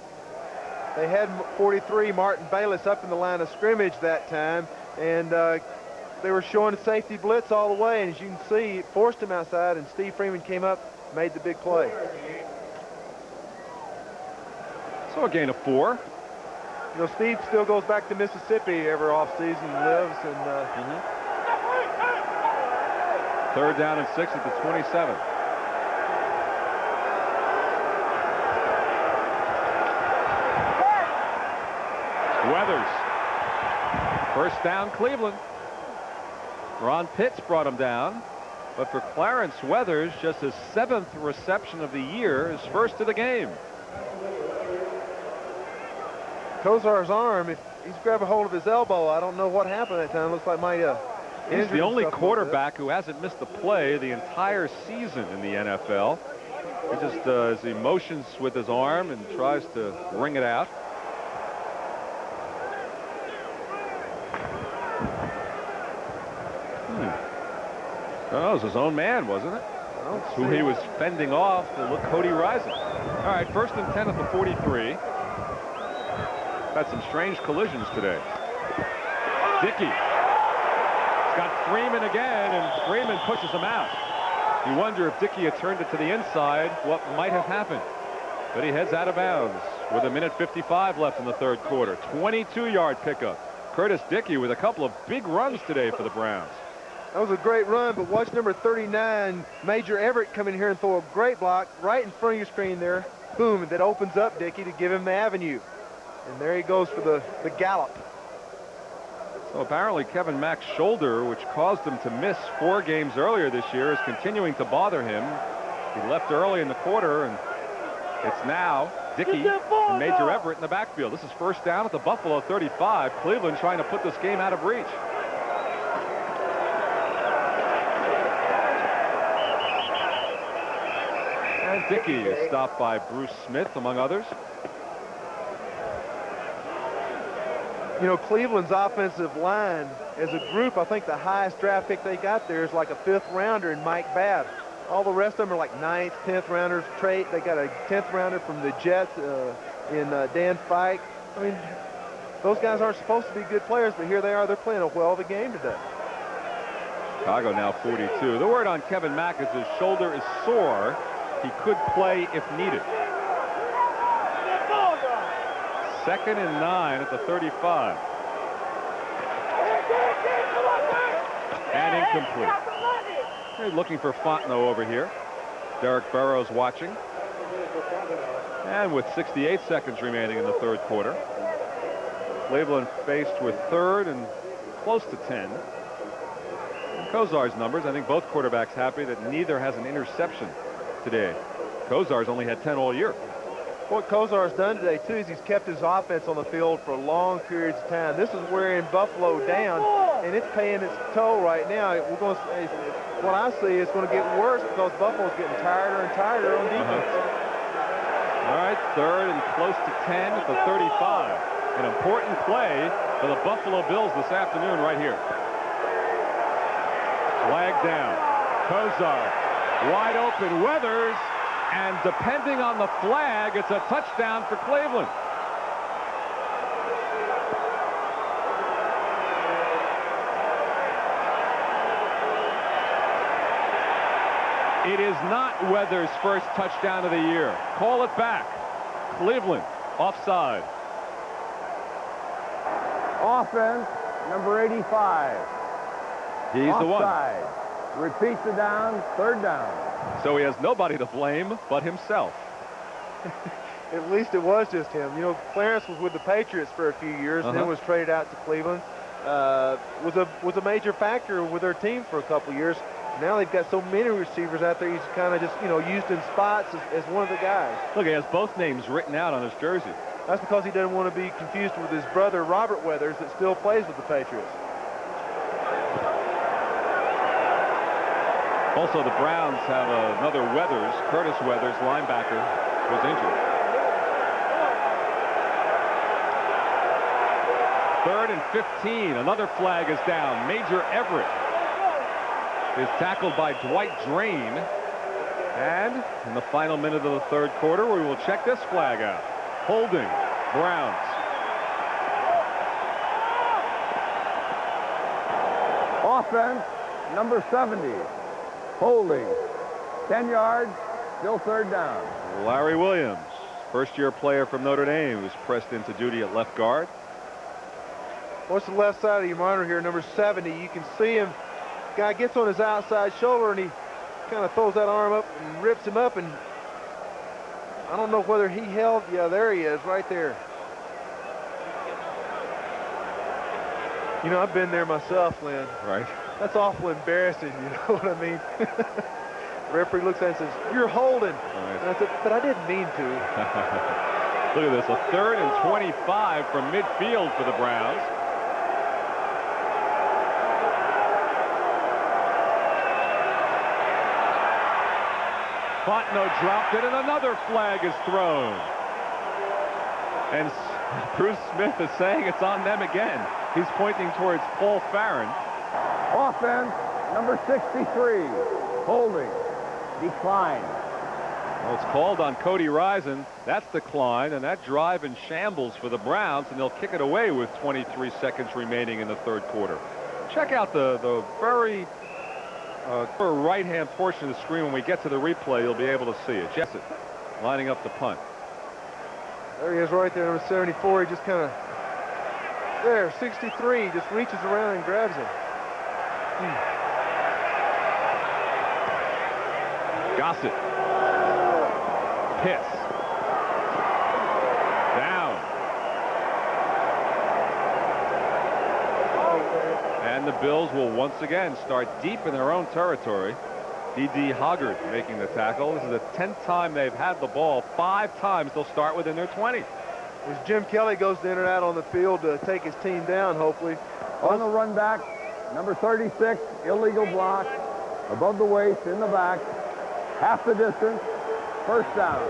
Speaker 1: They had 43, Martin Bayless, up in the line of scrimmage that time, and they were showing a safety blitz all the way, and as you can see, it forced him outside, and Steve Freeman came up, made the big play.
Speaker 2: So a gain of 4.
Speaker 1: You know, Steve still goes back to Mississippi every offseason, lives, and...
Speaker 2: 3rd down and 6 at the 27. Weathers. First down, Cleveland. Ron Pitts brought him down. But for Clarence Weathers, just his 7th reception of the year, his first of the game.
Speaker 1: Kosar's arm, if he's grabbed a hold of his elbow, I don't know what happened that time. Looks like
Speaker 2: he's the only quarterback who hasn't missed a play the entire season in the NFL. He just does emotions with his arm and tries to wring it out. No, it was his own man, wasn't it? Who he was fending off to look Cody Rising. All right, 1st and 10 at the 43. Had some strange collisions today. Dickey. He's got Freeman again, and Freeman pushes him out. You wonder if Dickey had turned it to the inside, what might have happened. But he heads out of bounds with 1:55 left in the third quarter. 22-yard pickup. Curtis Dickey with a couple of big runs today for the Browns.
Speaker 1: That was a great run, but watch number 39, Major Everett, come in here and throw a great block right in front of your screen there. Boom, that opens up Dickey to give him the avenue. And there he goes for the gallop.
Speaker 2: So apparently Kevin Mack's shoulder, which caused him to miss 4 games earlier this year, is continuing to bother him. He left early in the quarter, and it's now Dickey and Major Everett in the backfield. This is first down at the Buffalo 35. Cleveland trying to put this game out of reach. And Dickey is stopped by Bruce Smith, among others.
Speaker 1: You know, Cleveland's offensive line, as a group, I think the highest draft pick they got there is like a 5th rounder in Mike Babb. All the rest of them are like 9th, 10th rounders. They got a 10th rounder from the Jets in Dan Fike. I mean, those guys aren't supposed to be good players, but here they are. They're playing a well of a game today.
Speaker 2: Chicago now 42. The word on Kevin Mack is his shoulder is sore. He could play if needed. 2nd and 9 at the 35. And incomplete. They're looking for Fontenot over here. Derek Burrows watching. And with 68 seconds remaining in the third quarter, Cleveland faced with 3rd and close to 10. And Kosar's numbers, I think both quarterbacks happy that neither has an interception today. Kosar's only had 10 all year.
Speaker 1: What Kosar's done today, too, is he's kept his offense on the field for long periods of time. This is wearing Buffalo down, and it's paying its toll right now. We're going to, what I see is going to get worse because Buffalo's getting tighter and tighter on defense.
Speaker 2: All right, 3rd and close to 10 at the 35. An important play for the Buffalo Bills this afternoon right here. Flag down. Kosar wide open. Weathers. And depending on the flag, it's a touchdown for Cleveland. It is not Weathers' first touchdown of the year. Call it back. Cleveland offside.
Speaker 3: Offense, number 85.
Speaker 2: He's the one.
Speaker 3: Offside. Repeat the down, 3rd down.
Speaker 2: So he has nobody to blame but himself.
Speaker 1: At least it was just him. You know, Clarence was with the Patriots for a few years, and then was traded out to Cleveland. Was a major factor with their team for a couple years. Now they've got so many receivers out there, he's kind of just, you know, used in spots as one of the guys.
Speaker 2: Look, he has both names written out on his jersey.
Speaker 1: That's because he doesn't want to be confused with his brother, Robert Weathers, that still plays with the Patriots.
Speaker 2: Also, the Browns have another Weathers, Curtis Weathers, linebacker, was injured. 3rd and 15. Another flag is down. Major Everett is tackled by Dwight Drain. And in the final minute of the 3rd quarter, we will check this flag out. Holding, Browns.
Speaker 3: Offense, number 70. Holding. 10 yards, still 3rd down.
Speaker 2: Larry Williams, first-year player from Notre Dame, who's pressed into duty at left guard.
Speaker 1: What's the left side of your monitor here, number 70? You can see him. Guy gets on his outside shoulder, and he kind of throws that arm up and rips him up, and I don't know whether he held. Yeah, there he is, right there. You know, I've been there myself, Lynn.
Speaker 2: Right.
Speaker 1: That's awful embarrassing, you know what I mean? The referee looks at it and says, "You're holding."
Speaker 2: Right.
Speaker 1: And I said, "But I didn't mean to."
Speaker 2: Look at this, a 3rd and 25 from midfield for the Browns. Fontenot dropped it, and another flag is thrown. And Bruce Smith is saying it's on them again. He's pointing towards Paul Farron.
Speaker 3: Offense, number 63. Holding. Decline.
Speaker 2: Well, it's called on Cody Rison. That's decline, and that drive in shambles for the Browns, and they'll kick it away with 23 seconds remaining in the 3rd quarter. Check out the very right-hand portion of the screen. When we get to the replay, you'll be able to see it. Jessup lining up the punt.
Speaker 1: There he is right there, number 74. He just kind of, there, 63, just reaches around and grabs him.
Speaker 2: Gossett. Piss. Down. And the Bills will once again start deep in their own territory. D.D. Hoggard making the tackle. This is the 10th time they've had the ball. 5 times they'll start within their 20.
Speaker 1: As Jim Kelly goes in and out on the field to take his team down, hopefully.
Speaker 3: On the run back, number 36, illegal block. Above the waist, in the back. Half the distance, 1st down.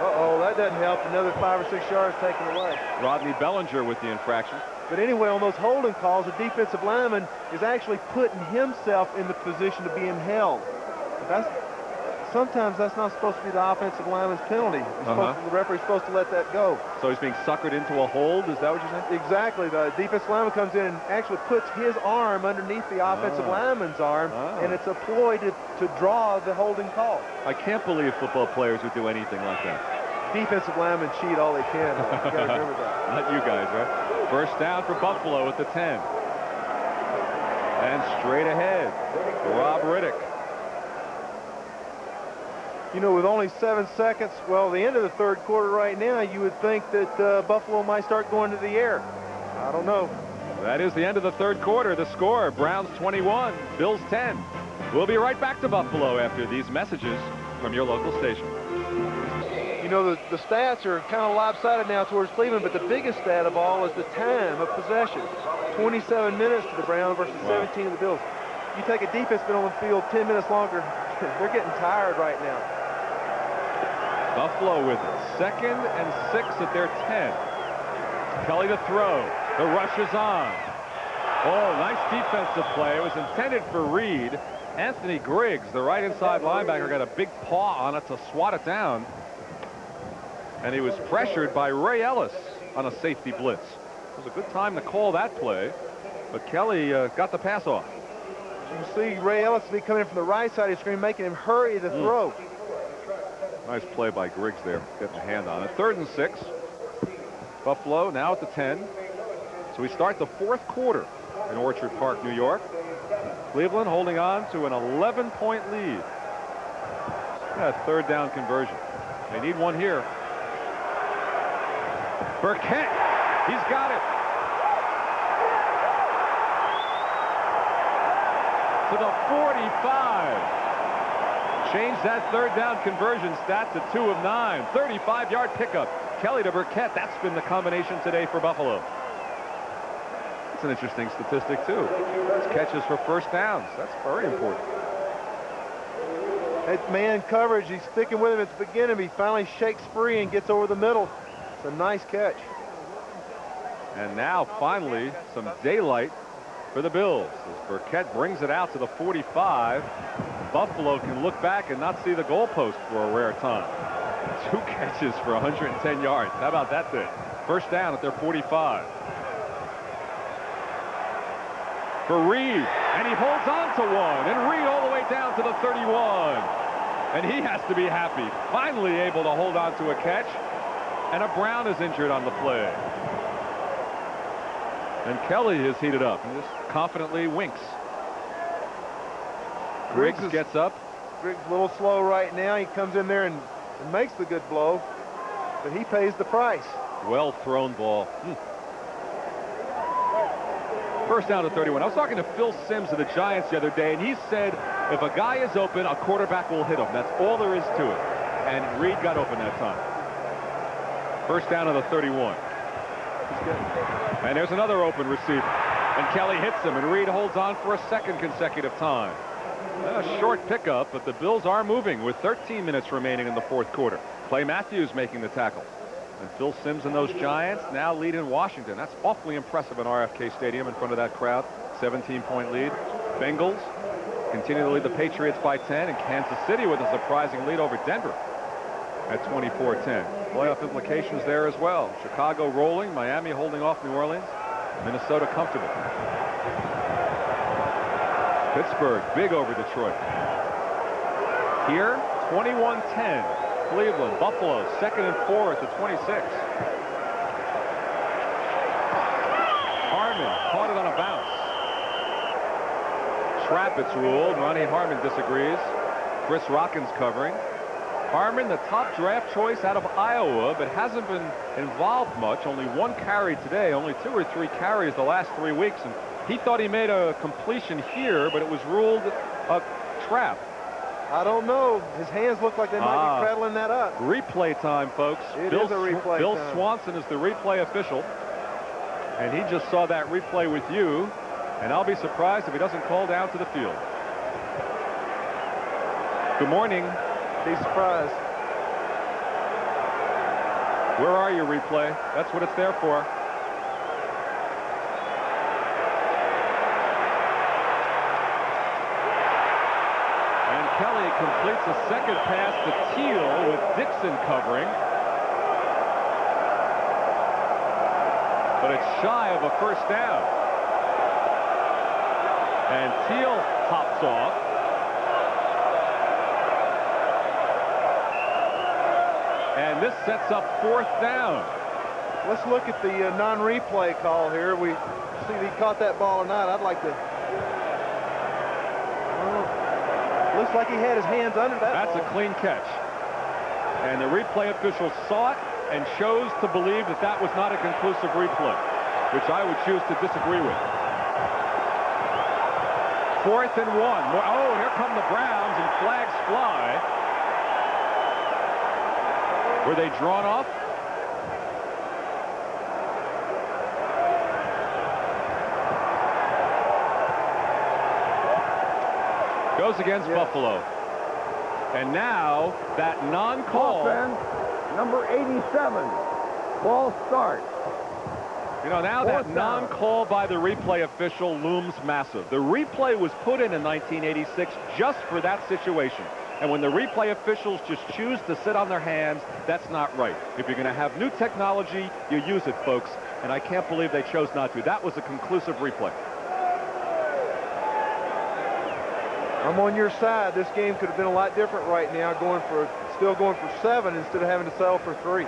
Speaker 1: Uh-oh, that doesn't help. Another 5 or 6 yards taken away.
Speaker 2: Rodney Bellinger with the infraction.
Speaker 1: But anyway, on those holding calls, the defensive lineman is actually putting himself in the position of being held. Sometimes that's not supposed to be the offensive lineman's penalty. The referee's supposed to let that go.
Speaker 2: So he's being suckered into a hold? Is that what you're saying?
Speaker 1: Exactly. The defensive lineman comes in and actually puts his arm underneath the offensive lineman's arm, and it's a ploy to draw the holding call.
Speaker 2: I can't believe football players would do anything like that.
Speaker 1: Defensive linemen cheat all they can. You gotta remember that.
Speaker 2: Not you guys, right? 1st down for Buffalo at the 10. And straight ahead, Rob Riddick.
Speaker 1: You know, with only 7 seconds, well, the end of the 3rd quarter right now, you would think that Buffalo might start going to the air. I don't know.
Speaker 2: That is the end of the 3rd quarter. The score, Browns 21, Bills 10. We'll be right back to Buffalo after these messages from your local station.
Speaker 1: You know, the stats are kind of lopsided now towards Cleveland, but the biggest stat of all is the time of possession. 27 minutes to the Browns versus 17 to the Bills. You take a defense been on the field 10 minutes longer, they're getting tired right now.
Speaker 2: Buffalo with it. 2nd and 6 at their 10. Kelly to throw. The rush is on. Oh, nice defensive play. It was intended for Reed. Anthony Griggs, the right inside linebacker, got a big paw on it to swat it down. And he was pressured by Ray Ellis on a safety blitz. It was a good time to call that play, but Kelly got the pass off.
Speaker 1: You can see Ray Ellis be coming in from the right side of the screen, making him hurry to throw.
Speaker 2: Nice play by Griggs there, getting a hand on it. 3rd and 6. Buffalo now at the 10. So we start the 4th quarter in Orchard Park, New York. Cleveland holding on to an 11-point lead. Yeah, 3rd down conversion. They need one here. Burkett, he's got it. To the 45. Change that third down conversion stat to 2 of 9. 35-yard pickup. Kelly to Burkett. That's been the combination today for Buffalo. That's an interesting statistic, too. It's catches for first downs. That's very important.
Speaker 1: It's man coverage. He's sticking with him at the beginning. He finally shakes free and gets over the middle. It's a nice catch.
Speaker 2: And now, finally, some daylight for the Bills. As Burkett brings it out to the 45. Buffalo can look back and not see the goalpost for a rare time. 2 catches for 110 yards. How about that thing? First down at their 45. For Reed, and he holds on to one, and Reed all the way down to the 31. And he has to be happy. Finally able to hold on to a catch, and a Brown is injured on the play. And Kelly is heated up and just confidently winks. Griggs gets up.
Speaker 1: Griggs a little slow right now. He comes in there and makes the good blow, but he pays the price.
Speaker 2: Well thrown ball. First down to 31. I was talking to Phil Simms of the Giants the other day, and he said if a guy is open, a quarterback will hit him. That's all there is to it. And Reed got open that time. First down to the 31. And there's another open receiver. And Kelly hits him, and Reed holds on for a second consecutive time. A short pickup, but the Bills are moving with 13 minutes remaining in the fourth quarter. Clay Matthews making the tackle. And Phil Simms and those Giants now lead in Washington. That's awfully impressive in RFK Stadium in front of that crowd. 17-point lead. Bengals continue to lead the Patriots by 10, and Kansas City with a surprising lead over Denver at 24-10. Playoff implications there as well. Chicago rolling, Miami holding off New Orleans, Minnesota comfortable. Pittsburgh big over Detroit. Here, 21-10. Cleveland, Buffalo, 2nd and 4 at the 26. Harmon caught it on a bounce. Trap, it's ruled. Ronnie Harmon disagrees. Chris Rockins covering. Harmon, the top draft choice out of Iowa, but hasn't been involved much. Only 1 carry today, only 2 or 3 carries the last 3 weeks. And he thought he made a completion here, but it was ruled a trap.
Speaker 1: I don't know. His hands look like they might be cradling that up.
Speaker 2: Replay time, folks.
Speaker 1: Bill
Speaker 2: Swanson is the replay official, and he just saw that replay with you, and I'll be surprised if he doesn't call down to the field. Good morning.
Speaker 1: Be surprised.
Speaker 2: Where are you, replay? That's what it's there for. Kelly completes a second pass to Teal with Dixon covering. But it's shy of a first down. And Teal hops off. And this sets up 4th down.
Speaker 1: Let's look at the non-replay call here. We see if he caught that ball or not. I'd like to... Looks like he had his hands under that.
Speaker 2: That's
Speaker 1: ball.
Speaker 2: A clean catch. And the replay official saw it and chose to believe that that was not a conclusive replay, which I would choose to disagree with. 4th and 1. Oh, here come the Browns, and flags fly. Were they drawn off? Goes against Buffalo. And now that non-call.
Speaker 3: Offense, number 87. Ball start.
Speaker 2: You know, now that non-call by the replay official looms massive. The replay was put in 1986 just for that situation. And when the replay officials just choose to sit on their hands, that's not right. If you're going to have new technology, you use it, folks. And I can't believe they chose not to. That was a conclusive replay.
Speaker 1: I'm on your side. This game could have been a lot different right now, still going for 7 instead of having to settle for 3.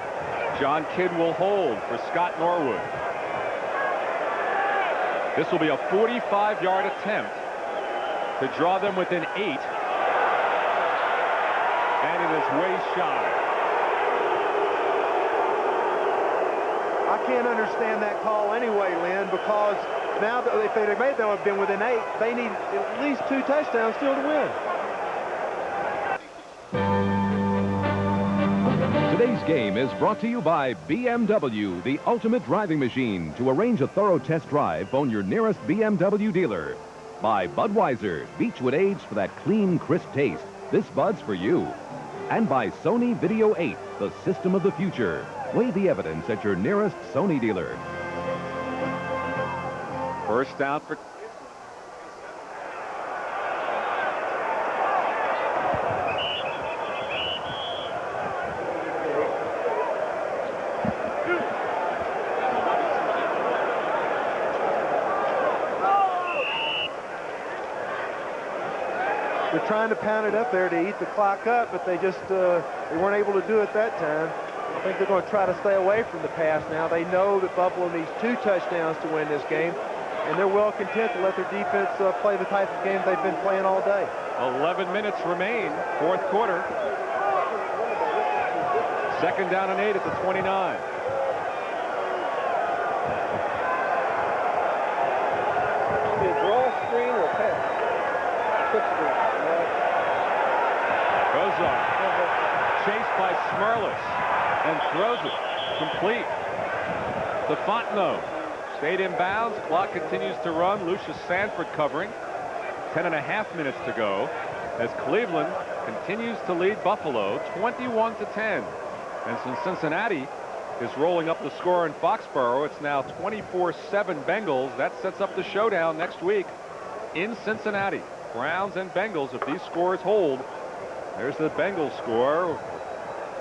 Speaker 2: John Kidd will hold for Scott Norwood. This will be a 45-yard attempt to draw them within 8. And it is way shy.
Speaker 1: can't understand that call anyway, Lynn, because now that if they'd have made, they would have been within 8. They need at least 2 touchdowns still to win.
Speaker 4: Today's game is brought to you by BMW, the ultimate driving machine. To arrange a thorough test drive, phone your nearest BMW dealer. By Budweiser, Beechwood aged for that clean, crisp taste. This Bud's for you. And by Sony Video 8, the system of the future. Weigh the evidence at your nearest Sony dealer.
Speaker 2: First down for...
Speaker 1: They're trying to pound it up there to eat the clock up, but they just they weren't able to do it that time. I think they're going to try to stay away from the pass now. They know that Buffalo needs 2 touchdowns to win this game, and they're well content to let their defense play the type of game they've been playing all day.
Speaker 2: 11 minutes remain, 4th quarter. 2nd down and 8 at the 29.
Speaker 1: Draw screen or pass?
Speaker 2: Kosar chased by Smurlus and throws it complete to Fontenot. Stayed in bounds. Clock continues to run. Lucius Sanford covering. 10.5 minutes to go as Cleveland continues to lead Buffalo 21-10. And since Cincinnati is rolling up the score in Foxborough, it's now 24-7 Bengals. That sets up the showdown next week in Cincinnati. Browns and Bengals, if these scores hold. There's the Bengals score.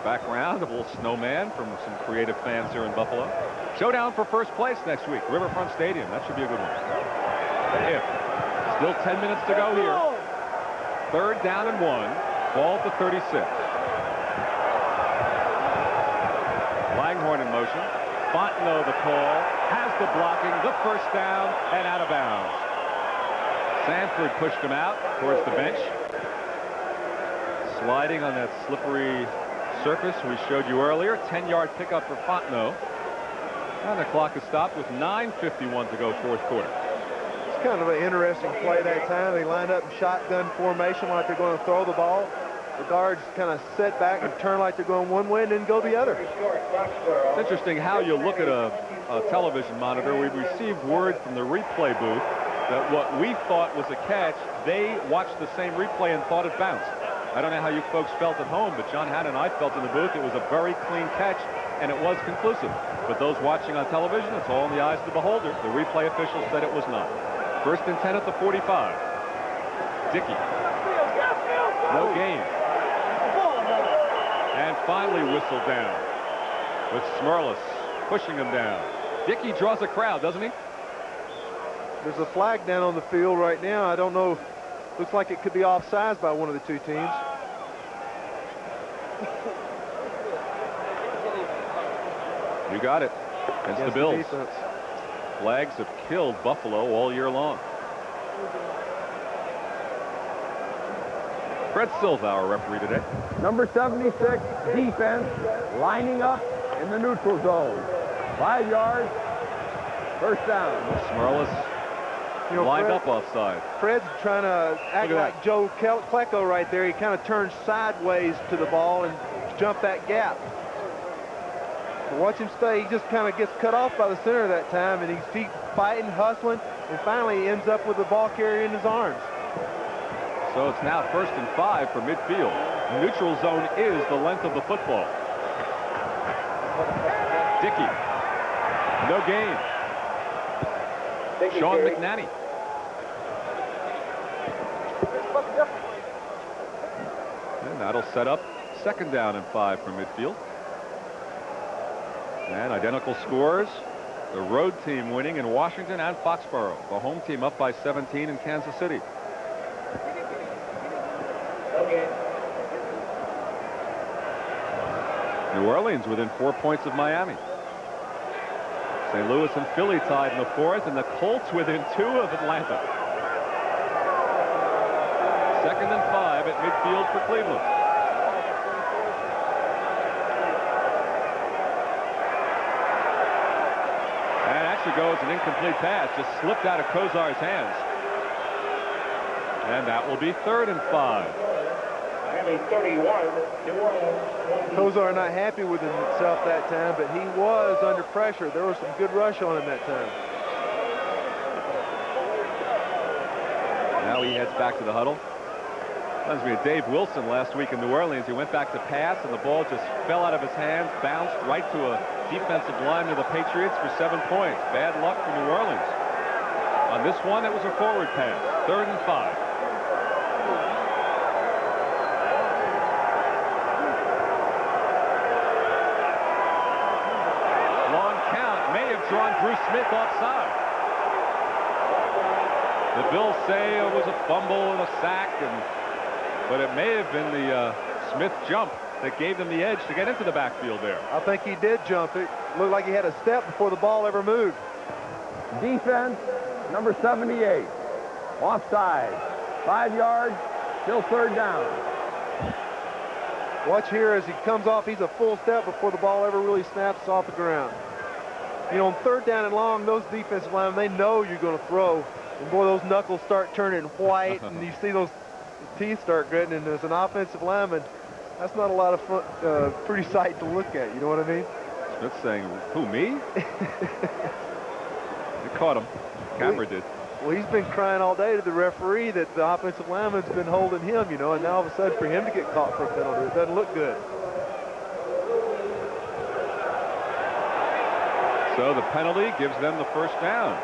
Speaker 2: Background, a little snowman from some creative fans here in Buffalo. Showdown for first place next week, Riverfront Stadium. That should be a good one. If still 10 minutes to go here. 3rd down and 1. Ball at the 36. Langhorne in motion. Fontenot the call. Has the blocking. The first down and out of bounds. Sanford pushed him out towards the bench. Sliding on that slippery surface we showed you earlier. 10-yard pickup for Fontenot. And the clock is stopped with 9:51 to go, 4th quarter.
Speaker 1: It's kind of an interesting play that time. They lined up in shotgun formation like they're going to throw the ball. The guards kind of set back and turn like they're going one way and then go the other.
Speaker 2: It's interesting how you look at a television monitor. We received word from the replay booth that what we thought was a catch, they watched the same replay and thought it bounced. I don't know how you folks felt at home, but John Haddon and I felt in the booth it was a very clean catch, and it was conclusive. But those watching on television, it's all in the eyes of the beholder. The replay official said it was not. 1st and 10 at the 45. Dickey. No gain. And finally whistled down with Smurlus pushing him down. Dickey draws a crowd, doesn't he?
Speaker 1: There's a flag down on the field right now. I don't know. Looks like it could be offsides by one of the 2 teams.
Speaker 2: You got it. Against the Bills. Flags have killed Buffalo all year long. Fred Silva, our referee today.
Speaker 3: Number 76, defense, lining up in the neutral zone. 5 yards, first down.
Speaker 2: Smurlus lined up offside.
Speaker 1: Fred's trying to act like Joe Klecko right there. He kind of turns sideways to the ball and jump that gap. But watch him stay. He just kind of gets cut off by the center that time, and he's fighting, hustling, and finally he ends up with the ball carrier in his arms.
Speaker 2: So it's now 1st and 5 for midfield. The neutral zone is the length of the football. Dickey. No gain. Sean McNanny. And that'll set up 2nd down and 5 for midfield. And identical scores. The road team winning in Washington and Foxborough. The home team up by 17 in Kansas City. New Orleans within 4 points of Miami. St. Louis and Philly tied in the 4th, and the Colts within 2 of Atlanta. 2nd and 5 at midfield for Cleveland. actually goes an incomplete pass, just slipped out of Kosar's hands. And that will be 3rd and 5.
Speaker 6: Miami 31, New Orleans 20.
Speaker 1: Kosar not happy with himself that time, but he was under pressure. There was some good rush on him that time.
Speaker 2: Now he heads back to the huddle. Reminds me of Dave Wilson last week in New Orleans. He went back to pass, and the ball just fell out of his hands, bounced right to a defensive lineman of the Patriots for 7 points. Bad luck for New Orleans. On this one, it was a forward pass. 3rd and 5. Long count may have drawn Bruce Smith offside. The Bills say it was a fumble and a sack, but it may have been the Smith jump that gave them the edge to get into the backfield there.
Speaker 1: I think he did jump. It looked like he had a step before the ball ever moved.
Speaker 3: Defense, number 78. Offside. 5 yards, still 3rd down.
Speaker 1: Watch here as he comes off. He's a full step before the ball ever really snaps off the ground. You know, on 3rd down and long, those defensive linemen, they know you're going to throw. And boy, those knuckles start turning white, and you see those teeth start gritting. And as an offensive lineman, that's not a lot of fun, pretty sight to look at. You know what I mean?
Speaker 2: Smith's saying, who, me? They caught him. Camera did.
Speaker 1: Well, he's been crying all day to the referee that the offensive lineman's been holding him, you know, and now all of a sudden for him to get caught for a penalty, it doesn't look good.
Speaker 2: So the penalty gives them the 1st down.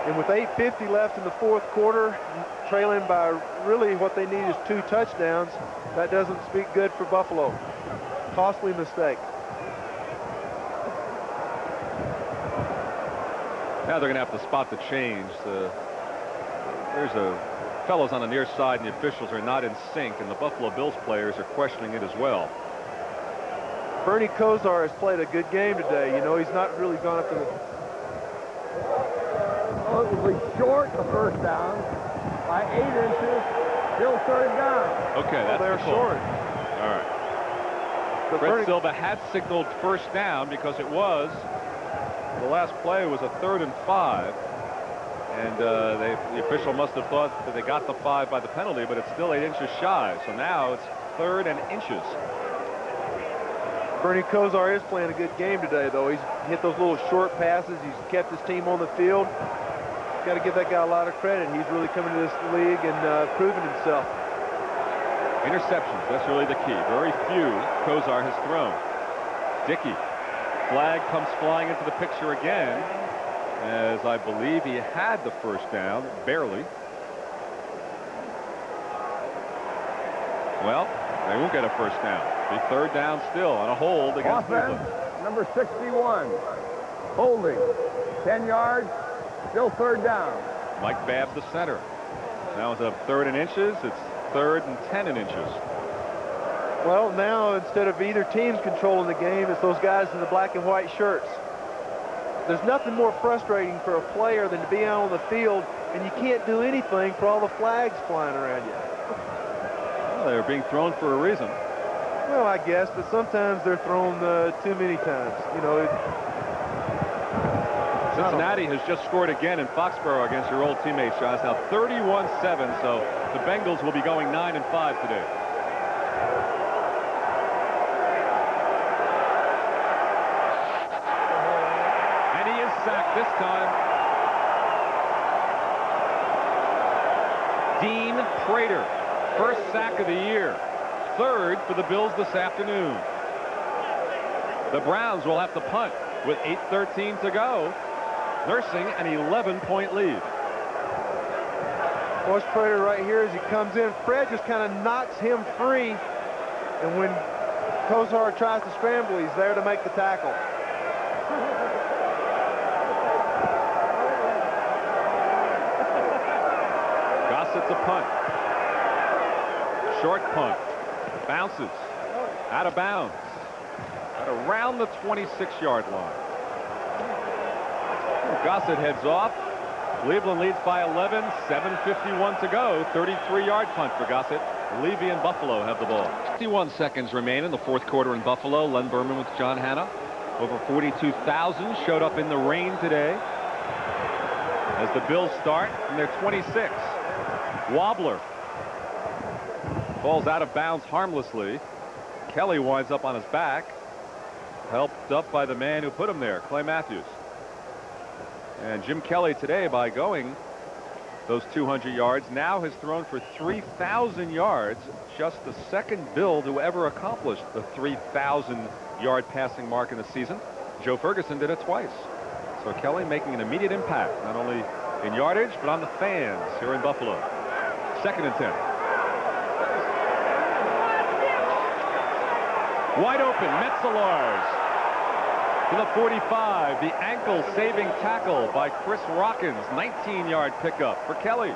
Speaker 1: And with 8:50 left in the 4th quarter, trailing by really what they need is 2 touchdowns, that doesn't speak good for Buffalo. Costly mistake.
Speaker 2: Now they're going to have to spot the change. There's fellows on the near side, and the officials are not in sync, and the Buffalo Bills players are questioning it as well.
Speaker 1: Bernie Kosar has played a good game today. You know, he's not really gone up to the...
Speaker 3: Well, it was short the 1st down by 8 inches, still 3rd down.
Speaker 2: Okay, that's
Speaker 1: they're
Speaker 2: the call.
Speaker 1: short.
Speaker 2: All right.
Speaker 1: But
Speaker 2: Fred Silva had signaled 1st down because it was, the last play was a 3rd and 5. And the official must have thought that they got the 5 by the penalty, but it's still 8 inches shy. So now it's 3rd and inches.
Speaker 1: Bernie Kosar is playing a good game today, though. He's hit those little short passes. He's kept his team on the field. Got to give that guy a lot of credit. He's really coming to this league and proving himself.
Speaker 2: Interceptions, that's really the key. Very few Kosar has thrown. Dickey, flag comes flying into the picture again, as I believe he had the 1st down, barely. Well, they won't get a 1st down. Be 3rd down still on a hold against
Speaker 3: Offense,
Speaker 2: Cleveland.
Speaker 3: number 61. Holding. 10 yards, still 3rd down.
Speaker 2: Mike Babb, the center. Now it's up 3rd and inches. It's 3rd and 10 inches.
Speaker 1: Well, now instead of either team's controlling the game, it's those guys in the black and white shirts. There's nothing more frustrating for a player than to be out on the field and you can't do anything for all the flags flying around you.
Speaker 2: Well, they're being thrown for a reason.
Speaker 1: Well, I guess, but sometimes they're thrown too many times. You know,
Speaker 2: Cincinnati has just scored again in Foxborough against your old teammate, Sean. It's now 31-7, so the Bengals will be going 9-5 today. And he is sacked this time. Dean Prater, 1st sack of the year. 3rd for the Bills this afternoon. The Browns will have to punt with 8:13 to go, nursing an 11-point lead.
Speaker 1: watch Prater right here as he comes in. Fred just kind of knocks him free, and when Kosar tries to scramble, he's there to make the tackle.
Speaker 2: Gossett's a punt. Short punt. Bounces out of bounds at around the 26-yard line. Gossett heads off. Cleveland leads by 11, 7:51 to go. 33-yard punt for Gossett. Levy and Buffalo have the ball. 51 seconds remain in the 4th quarter in Buffalo. Len Berman with John Hanna. Over 42,000 showed up in the rain today as the Bills start from their 26. Wobbler falls out of bounds harmlessly. Kelly winds up on his back, helped up by the man who put him there, Clay Matthews. And Jim Kelly today, by going those 200 yards, now has thrown for 3,000 yards, just the second Bill to ever accomplish the 3,000-yard passing mark in a season. Joe Ferguson did it twice. So Kelly making an immediate impact, not only in yardage, but on the fans here in Buffalo. 2nd and 10. Wide open, Metzelaars to the 45. The ankle-saving tackle by Chris Rockins. 19-yard pickup for Kelly.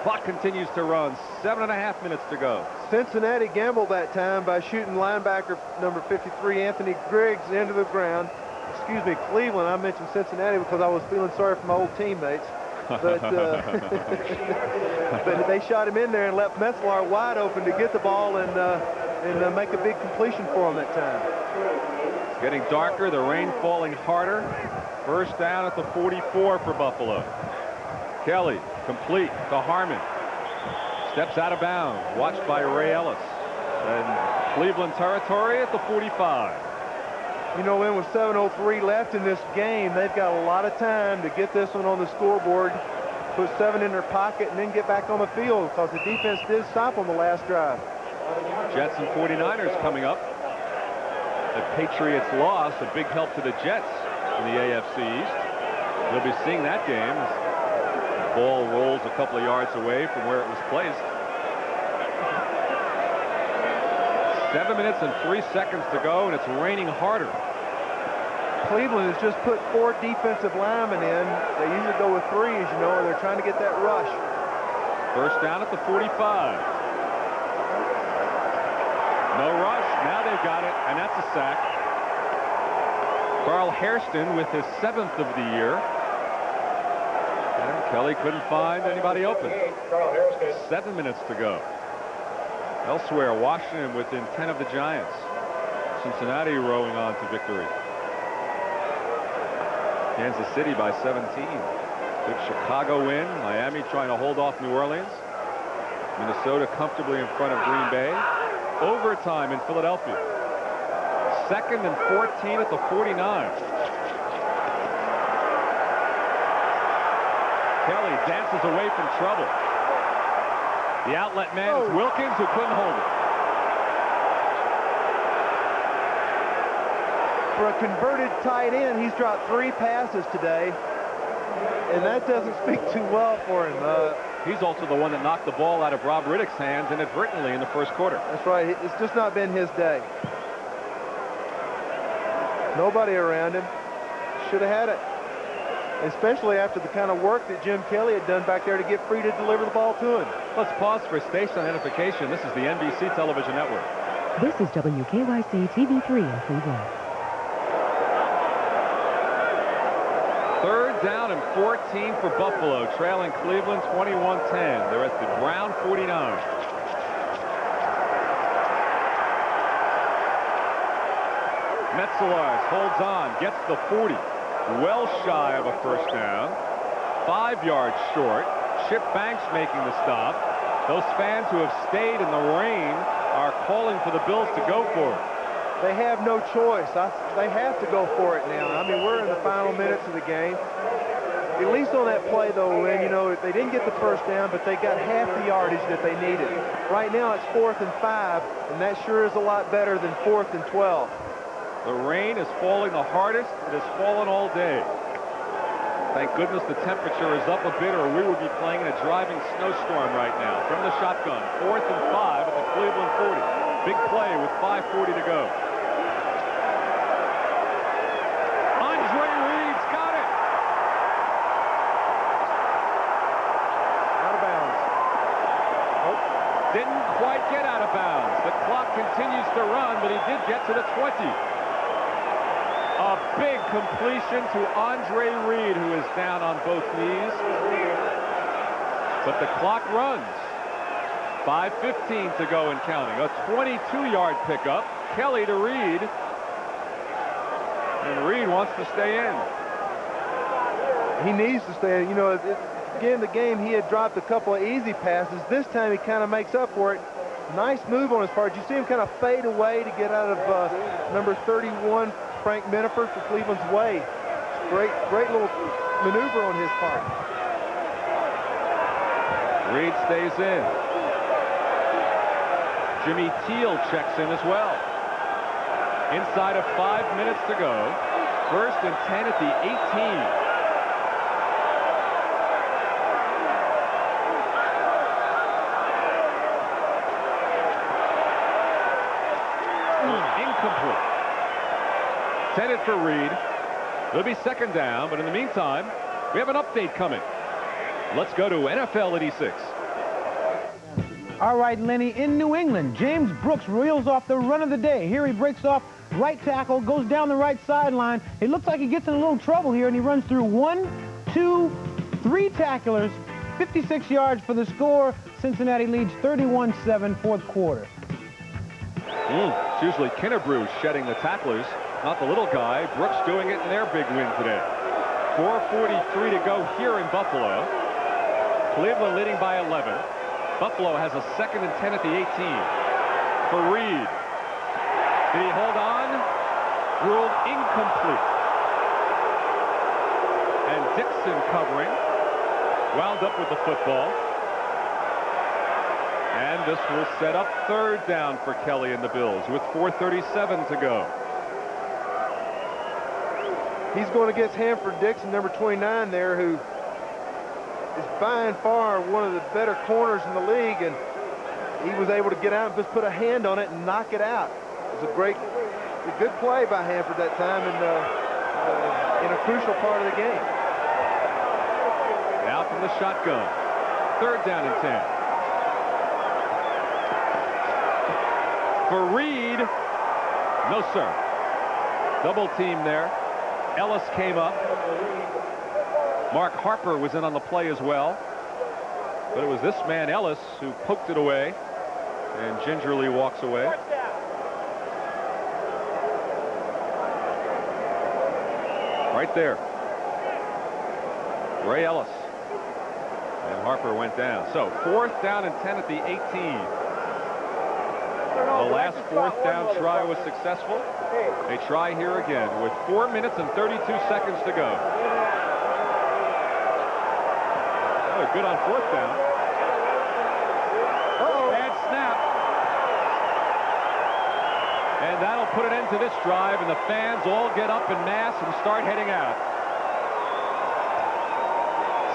Speaker 2: Clock continues to run. 7.5 minutes to go.
Speaker 1: Cincinnati gambled that time by shooting linebacker number 53, Anthony Griggs, into the ground. Excuse me, Cleveland. I mentioned Cincinnati because I was feeling sorry for my old teammates. But, but they shot him in there and left Metzelaar wide open to get the ball and make a big completion for him that time.
Speaker 2: It's getting darker, the rain falling harder. First down at the 44 for Buffalo. Kelly complete to Harmon. Steps out of bounds, watched by Ray Ellis. And Cleveland territory at the 45.
Speaker 1: You know, with 7:03 left in this game, they've got a lot of time to get this one on the scoreboard, put 7 in their pocket, and then get back on the field because the defense did stop on the last drive.
Speaker 2: Jets and 49ers coming up. The Patriots loss, a big help to the Jets in the AFC East. You'll be seeing that game as the ball rolls a couple of yards away from where it was placed. 7 minutes and 3 seconds to go, and it's raining harder.
Speaker 1: Cleveland has just put 4 defensive linemen in. They usually go with 3, as you know, and they're trying to get that rush.
Speaker 2: First down at the 45. No rush. Now they've got it, and that's a sack. Carl Hairston with his 7th of the year. And Kelly couldn't find anybody open. 7 minutes to go. Elsewhere, Washington within 10 of the Giants. Cincinnati rowing on to victory. Kansas City by 17. Big Chicago win. Miami trying to hold off New Orleans. Minnesota comfortably in front of Green Bay. Overtime in Philadelphia. 2nd and 14 at the 49. Kelly dances away from trouble. The outlet man is Wilkins, who couldn't hold it.
Speaker 1: For a converted tight end, he's dropped 3 passes today, and that doesn't speak too well for him.
Speaker 2: He's also the one that knocked the ball out of Rob Riddick's hands inadvertently in the first quarter.
Speaker 1: That's right. It's just not been his day. Nobody around him. Should have had it. Especially after the kind of work that Jim Kelly had done back there to get free to deliver the ball to him.
Speaker 2: Let's pause for station identification. This is the NBC Television Network.
Speaker 7: This is WKYC TV3 in Cleveland.
Speaker 2: 3rd down and 14 for Buffalo, trailing Cleveland 21-10. They're at the Brown 49. Metzelaars holds on, gets the 40. Well shy of a first down. 5 yards short. Chip Banks making the stop. Those fans who have stayed in the rain are calling for the Bills to go for it.
Speaker 1: They have no choice. They have to go for it now. I mean, we're in the final minutes of the game. At least on that play, though, Lynn, you know, they didn't get the first down, but they got half the yardage that they needed. Right now, it's 4th and 5, and that sure is a lot better than 4th and 12.
Speaker 2: The rain is falling the hardest it has fallen all day. Thank goodness the temperature is up a bit, or we would be playing in a driving snowstorm right now. From the shotgun, 4th and 5 at the Cleveland 40. Big play with 5:40 to go. Andre Reed's got it.
Speaker 1: Out of bounds. Nope.
Speaker 2: Didn't quite get out of bounds. The clock continues to run, but he did get to the 20. A big completion to Andre Reed, who is down on both knees. But the clock runs. 5:15 to go and counting. A 22-yard pickup. Kelly to Reed. And Reed wants to stay in.
Speaker 1: He needs to stay in. You know, again, the game, he had dropped a couple of easy passes. This time he kind of makes up for it. Nice move on his part. You see him kind of fade away to get out of number 31, Frank Miniford, for Cleveland's way. Great little maneuver on his part.
Speaker 2: Reed stays in. Jimmy Teal checks in as well. Inside of 5 minutes to go. 1st and 10 at the 18. Incomplete. Intended for Reed. It'll be 2nd down, but in the meantime, we have an update coming. Let's go to NFL 86.
Speaker 5: All right, Lenny, in New England, James Brooks reels off the run of the day. Here he breaks off right tackle, goes down the right sideline. It looks like he gets in a little trouble here, and he runs through 1, 2, 3 tacklers, 56 yards for the score. Cincinnati leads 31-7, 4th quarter.
Speaker 2: It's usually Kinnebrew shedding the tacklers, not the little guy. Brooks doing it in their big win today. 4:43 to go here in Buffalo. Cleveland leading by 11. Buffalo has a 2nd and 10 at the 18. For Reed. Did he hold on? Ruled incomplete. And Dixon covering. Wound up with the football. And this will set up 3rd down for Kelly and the Bills with 4:37 to go.
Speaker 1: He's going against Hanford Dixon, number 29 there, who is by and far one of the better corners in the league, and he was able to get out and just put a hand on it and knock it out. It was a good play by Hanford that time in a crucial part of the game.
Speaker 2: Now from the shotgun. 3rd down and 10. For Reed. No, sir. Double team there. Ellis came up. Mark Harper was in on the play as well. But it was this man, Ellis, who poked it away and gingerly walks away. Right there. Ray Ellis. And Harper went down. So 4th down and 10 at the 18. The last 4th down try was successful. They try here again with 4 minutes and 32 seconds to go. Oh, good on 4th down. Bad snap. And that'll put an end to this drive, and the fans all get up en masse and start heading out.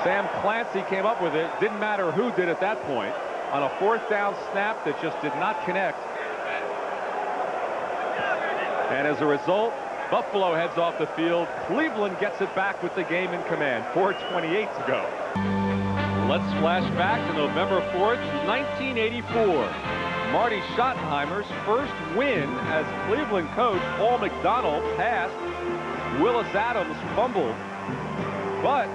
Speaker 2: Sam Clancy came up with it. Didn't matter who did at that point. On a 4th down snap that just did not connect. And as a result, Buffalo heads off the field. Cleveland gets it back with the game in command. 4:28 to go. Let's flash back to November 4th, 1984. Marty Schottenheimer's first win as Cleveland coach. Paul McDonald passed. Willis Adams fumbled. But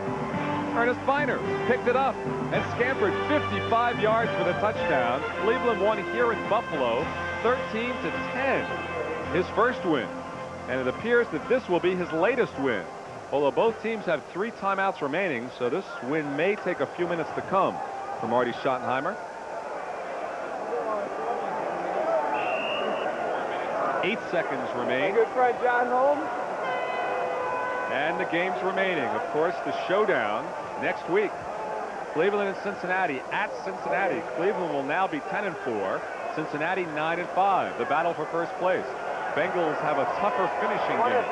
Speaker 2: Ernest Biner picked it up and scampered 55 yards for the touchdown. Cleveland won here in Buffalo 13-10. His first win, and it appears that this will be his latest win, although both teams have 3 timeouts remaining, so this win may take a few minutes to come for Marty Schottenheimer. 8 seconds remain.
Speaker 3: Good friend John Holmes.
Speaker 2: And the game's remaining. Of course, the showdown next week. Cleveland and Cincinnati at Cincinnati. Cleveland will now be 10-4. Cincinnati 9-5. The battle for first place. Bengals have a tougher finishing game.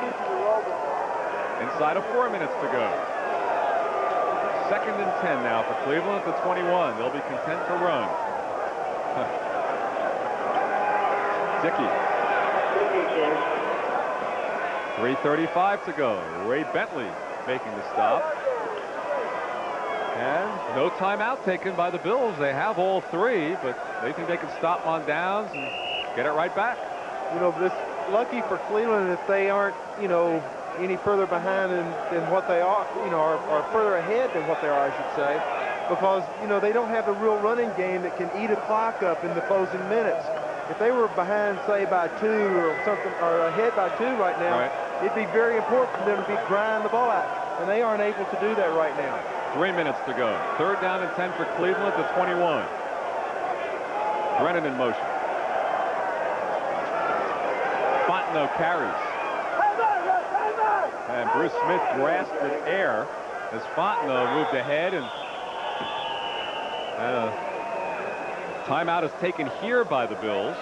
Speaker 2: Inside of 4 minutes to go. 2nd and 10 now for Cleveland at the 21. They'll be content to run. Dickey. 3:35 to go. Ray Bentley making the stop. And no timeout taken by the Bills. They have all 3, but they think they can stop on downs and get it right back.
Speaker 1: You know, this lucky for Cleveland if they aren't, you know, any further behind than what they are, you know, or further ahead than what they are, I should say, because, you know, they don't have the real running game that can eat a clock up in the closing minutes. If they were behind, say, by 2 or something, or ahead by 2 right now, it'd be very important for them to be grinding the ball out, and they aren't able to do that right now.
Speaker 2: 3 minutes to go. 3rd down and 10 for Cleveland at the 21. Brennan in motion. Fontenot carries. And Bruce Smith grasped in air as Fontenot moved ahead, and a timeout is taken here by the Bills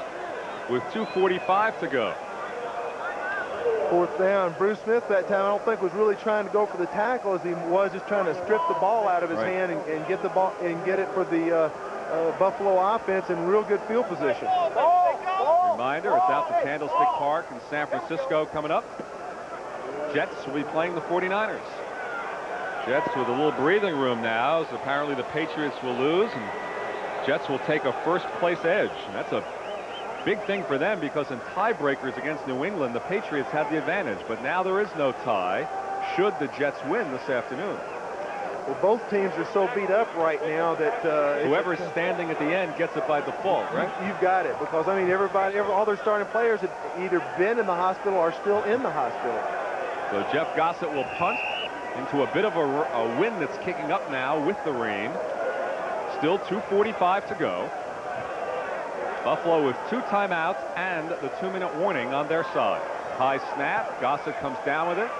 Speaker 2: with 2:45 to go.
Speaker 1: 4th down. Bruce Smith that time I don't think was really trying to go for the tackle as he was just trying to strip the ball out of his hand and get the ball and get it for the Buffalo offense in real good field position.
Speaker 2: Reminder, it's out to Candlestick Park in San Francisco coming up. Jets will be playing the 49ers. Jets with a little breathing room now, as apparently the Patriots will lose, and Jets will take a first-place edge. And that's a big thing for them, because in tiebreakers against New England, the Patriots have the advantage. But now there is no tie should the Jets win this afternoon.
Speaker 1: Well, both teams are so beat up right now that
Speaker 2: whoever's standing at the end gets it by default, right?
Speaker 1: You've got it, because I mean all their starting players have either been in the hospital or still in the hospital.
Speaker 2: So Jeff Gossett will punt into a bit of a wind that's kicking up now with the rain. Still 2:45 to go. Buffalo with 2 timeouts and the 2-minute warning on their side. High snap. Gossett comes down with it.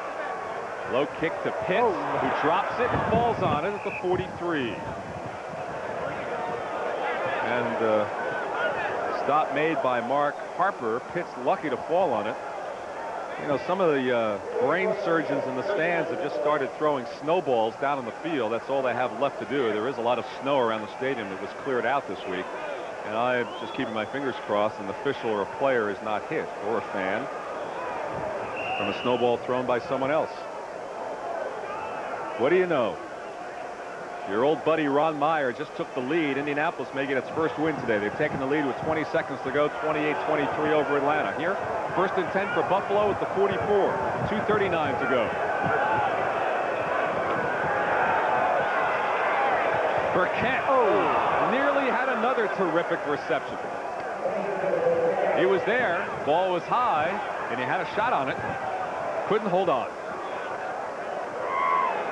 Speaker 2: Low kick to Pitts, who drops it and falls on it at the 43. And stop made by Mark Harper. Pitts lucky to fall on it. You know, some of the brain surgeons in the stands have just started throwing snowballs down on the field. That's all they have left to do. There is a lot of snow around the stadium that was cleared out this week. And I'm just keeping my fingers crossed an official or a player is not hit, or a fan, from a snowball thrown by someone else. What do you know? Your old buddy Ron Meyer just took the lead. Indianapolis may get its first win today. They've taken the lead with 20 seconds to go, 28-23 over Atlanta. Here, 1st and 10 for Buffalo at the 44. 2:39 to go. Burkett nearly had another terrific reception. He was there, ball was high, and he had a shot on it. Couldn't hold on.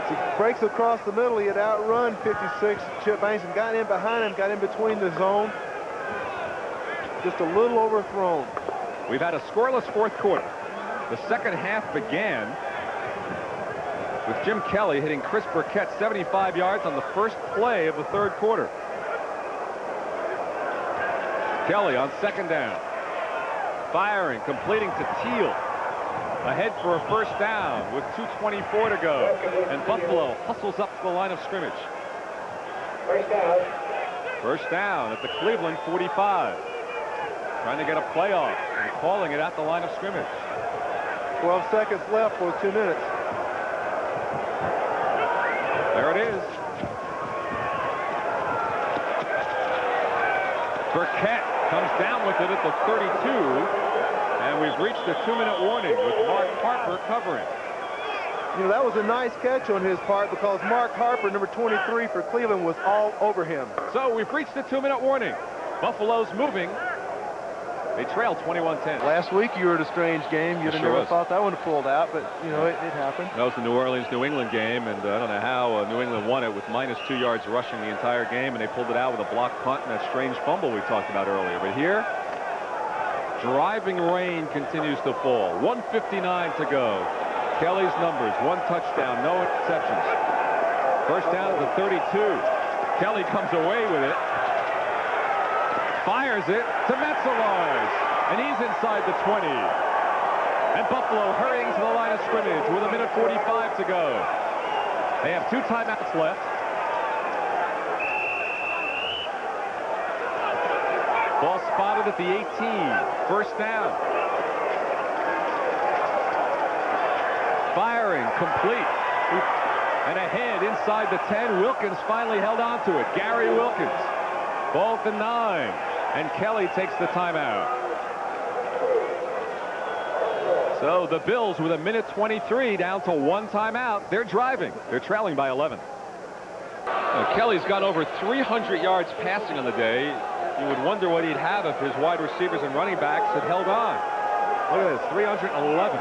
Speaker 1: He breaks across the middle. He had outrun 56 Chip Banks and got in behind him, got in between the zone. Just a little overthrown.
Speaker 2: We've had a scoreless 4th quarter. The second half began with Jim Kelly hitting Chris Burkett 75 yards on the first play of the 3rd quarter. Kelly on 2nd down. Firing, completing to Teal. Ahead for a 1st down with 2:24 to go. And Buffalo hustles up to the line of scrimmage. 1st down at the Cleveland 45. Trying to get a playoff and calling it at the line of scrimmage.
Speaker 1: 12 seconds left for 2 minutes.
Speaker 2: There it is. Burkett comes down with it at the 32. And we've reached the 2-minute warning with Mark Harper covering.
Speaker 1: You know, that was a nice catch on his part, because Mark Harper, number 23 for Cleveland, was all over him.
Speaker 2: So we've reached the 2-minute warning. Buffalo's moving. They trail 21-10.
Speaker 1: Last week you were at a strange game. You'd have never thought that one would have pulled out, but, you know, it happened.
Speaker 2: That was the New Orleans-New England game, and I don't know how New England won it with -2 yards rushing the entire game, and they pulled it out with a blocked punt and that strange fumble we talked about earlier. But here, driving rain continues to fall. 1:59 to go. Kelly's numbers, 1 touchdown, no interceptions. 1st down at the 32. Kelly comes away with it. Fires it to Metzelaars, and he's inside the 20. And Buffalo hurrying to the line of scrimmage with 1:45 to go. They have 2 timeouts left. Ball spotted at the 18. 1st down. Firing, complete. And ahead inside the 10. Wilkins finally held on to it. Gary Wilkins. Ball at the 9. And Kelly takes the timeout. So the Bills with 1:23 down to 1 timeout. They're driving. They're trailing by 11. Kelly's got over 300 yards passing on the day. You would wonder what he'd have if his wide receivers and running backs had held on. Look at this, 311.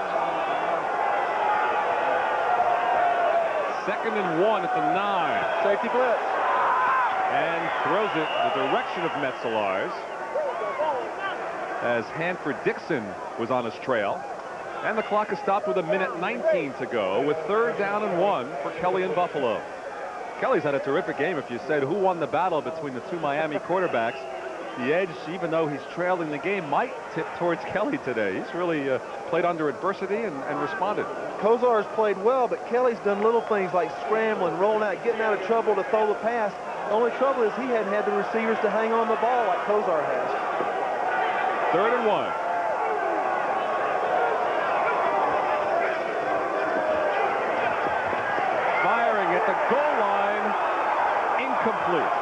Speaker 2: 2nd and 1 at the 9.
Speaker 1: Safety blitz.
Speaker 2: And throws it the direction of Metzelars, as Hanford Dixon was on his trail. And the clock is stopped with 1:19 to go, with 3rd down and 1 for Kelly in Buffalo. Kelly's had a terrific game. If you said who won the battle between the two Miami quarterbacks, the edge, even though he's trailing the game, might tip towards Kelly today. He's really played under adversity and responded.
Speaker 1: Kosar's played well, but Kelly's done little things like scrambling, rolling out, getting out of trouble to throw the pass. The only trouble is he hadn't had the receivers to hang on the ball like Kosar has.
Speaker 2: 3rd and 1. Firing at the goal line. Incomplete.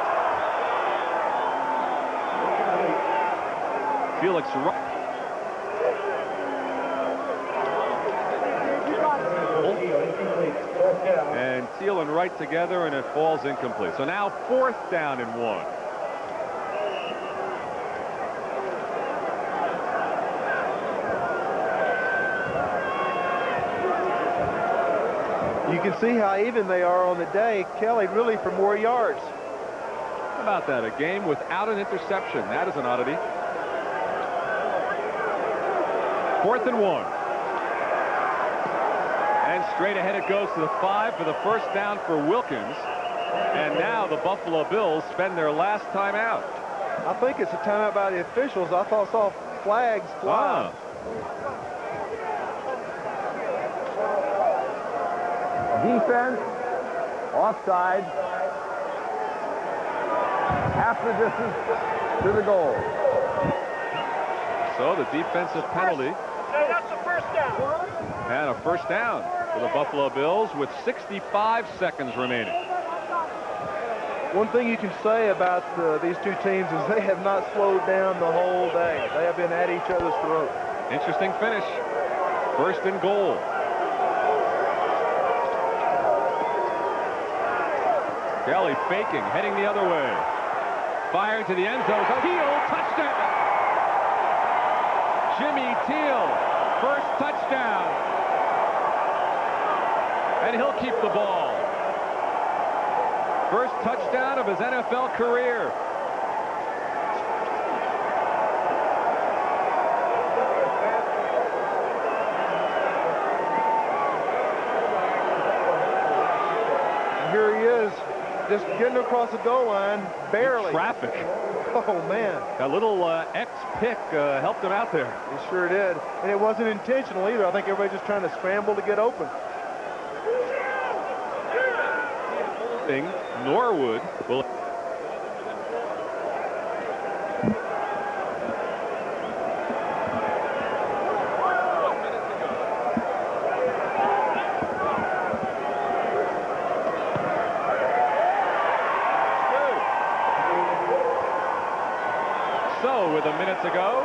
Speaker 2: Felix Wright. And Teal and Wright together, and it falls incomplete. So now 4th down and 1.
Speaker 1: You can see how even they are on the day. Kelly really for more yards.
Speaker 2: How about that? A game without an interception. That is an oddity. 4th and 1. And straight ahead it goes to the 5 for the 1st down for Wilkins. And now the Buffalo Bills spend their last time out.
Speaker 1: I think it's a timeout by the officials. I saw flags fly.
Speaker 3: Defense, offside, half the distance to the goal.
Speaker 2: So the defensive penalty.
Speaker 6: Hey, that's the 1st down.
Speaker 2: And a 1st down for the Buffalo Bills with 65 seconds remaining.
Speaker 1: One thing you can say about these two teams is they have not slowed down the whole day. They have been at each other's throat.
Speaker 2: Interesting finish. 1st and goal. Kelly faking, heading the other way. Firing to the end zone. Teal, touchdown! Jimmy Teal, 1st touchdown. And he'll keep the ball. 1st touchdown of his NFL career.
Speaker 1: Here he is, just getting across the goal line, barely.
Speaker 2: Traffic.
Speaker 1: Oh, man.
Speaker 2: That little X-pick helped him out there.
Speaker 1: It sure did. And it wasn't intentional either. I think everybody's just trying to scramble to get open.
Speaker 2: Norwood will. So with a minute to go,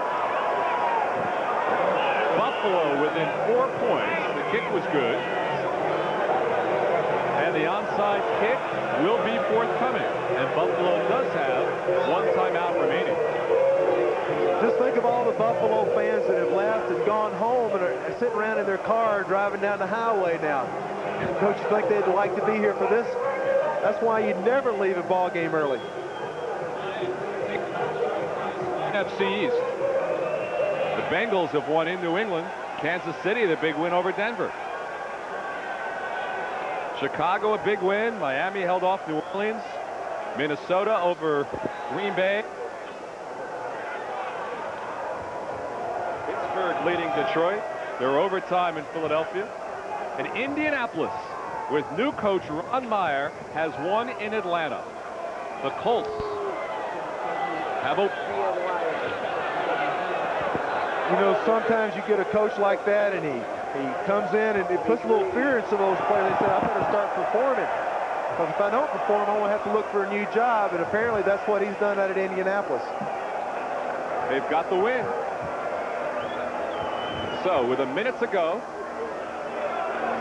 Speaker 2: Buffalo within 4 points. The kick was good. And the onside kick will be forthcoming. And Buffalo does have 1 timeout remaining.
Speaker 1: Just think of all the Buffalo fans that have left and gone home and are sitting around in their car driving down the highway now. Don't you think they'd like to be here for this? That's why you never leave a ball game early.
Speaker 2: NFC East. The Bengals have won in New England. Kansas City, the big win over Denver. Chicago, a big win. Miami held off New Orleans. Minnesota over Green Bay. Pittsburgh leading Detroit. They're overtime in Philadelphia. And Indianapolis, with new coach Ron Meyer, has won in Atlanta. The Colts have a...
Speaker 1: You know, sometimes you get a coach like that and he comes in and he puts a little fear into those players. They say, I better start performing. Because if I don't perform, I'm going to have to look for a new job. And apparently that's what he's done out at Indianapolis.
Speaker 2: They've got the win. So with a minute to go,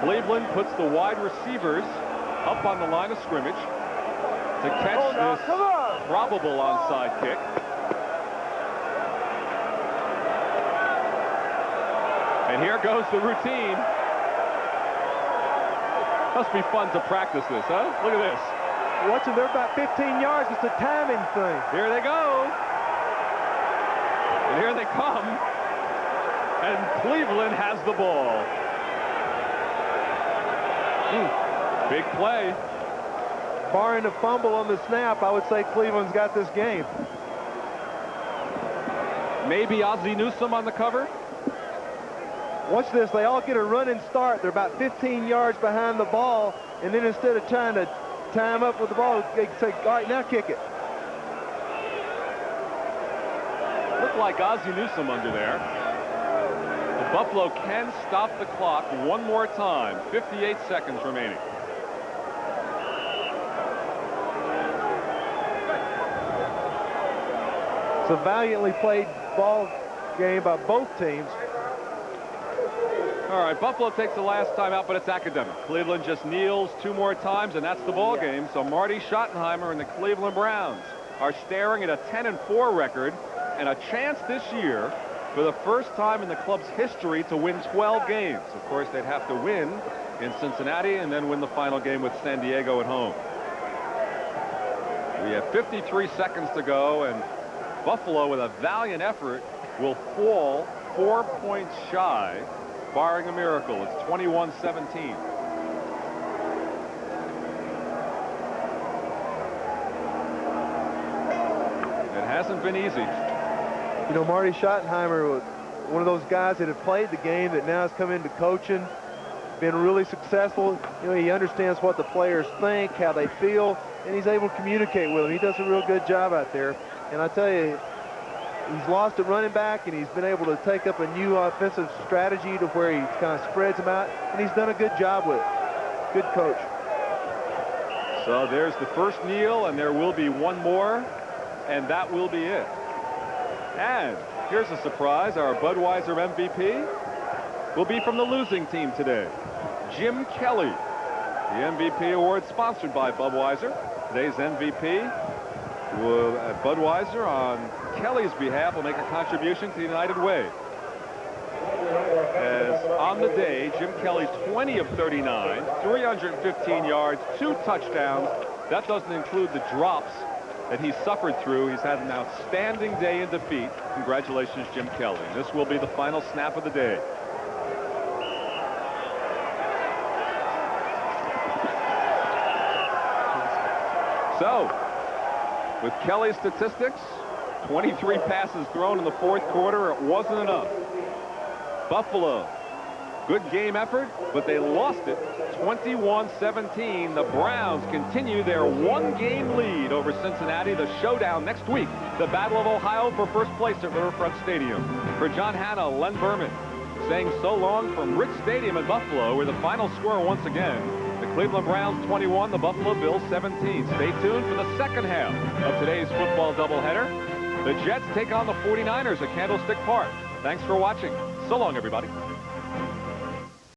Speaker 2: Cleveland puts the wide receivers up on the line of scrimmage to catch this probable onside kick. And here goes the routine. Must be fun to practice this, huh? Look at this.
Speaker 1: Watching, they're about 15 yards. It's a timing thing.
Speaker 2: Here they go. And here they come. And Cleveland has the ball. Big play.
Speaker 1: Barring a fumble on the snap, I would say Cleveland's got this game.
Speaker 2: Maybe Ozzie Newsome on the cover.
Speaker 1: Watch this. They all get a running start. They're about 15 yards behind the ball. And then instead of trying to time up with the ball, they say, all right, now kick it.
Speaker 2: Looked like Ozzie Newsome under there. The Buffalo can stop the clock one more time. 58 seconds remaining.
Speaker 1: It's a valiantly played ball game by both teams.
Speaker 2: All right, Buffalo takes the last time out, but it's academic. Cleveland just kneels 2 more times, and that's the ball game. So Marty Schottenheimer and the Cleveland Browns are staring at a 10-4 record and a chance this year for the first time in the club's history to win 12 games. Of course, they'd have to win in Cincinnati and then win the final game with San Diego at home. We have 53 seconds to go, and Buffalo, with a valiant effort, will fall 4 points shy, barring a miracle. It's 21-17. It hasn't been easy.
Speaker 1: You know, Marty Schottenheimer was one of those guys that have played the game that now has come into coaching, been really successful. You know, he understands what the players think, how they feel, and he's able to communicate with them. He does a real good job out there. And I tell you, he's lost a running back, and he's been able to take up a new offensive strategy to where he kind of spreads them out, and he's done a good job with it. Good coach.
Speaker 2: So there's the first kneel, and there will be one more, and that will be it. And here's a surprise. Our Budweiser MVP will be from the losing team today, Jim Kelly. The MVP award sponsored by Budweiser. Today's MVP will, at Budweiser, on Kelly's behalf, will make a contribution to the United Way. As on the day, Jim Kelly 20 of 39, 315 yards, 2 touchdowns. That doesn't include the drops that he suffered through. He's had an outstanding day in defeat. Congratulations, Jim Kelly. This will be the final snap of the day. So, with Kelly's statistics, 23 passes thrown in the 4th quarter, it wasn't enough. Buffalo, good game effort, but they lost it 21-17. The Browns continue their 1-game lead over Cincinnati. The showdown next week, the Battle of Ohio for first place at Riverfront Stadium. For John Hanna, Len Berman saying so long from Rich Stadium in Buffalo, where the final score once again, the Cleveland Browns 21, the Buffalo Bills 17. Stay tuned for the second half of today's football doubleheader. The Jets take on the 49ers at Candlestick Park. Thanks for watching. So long, everybody.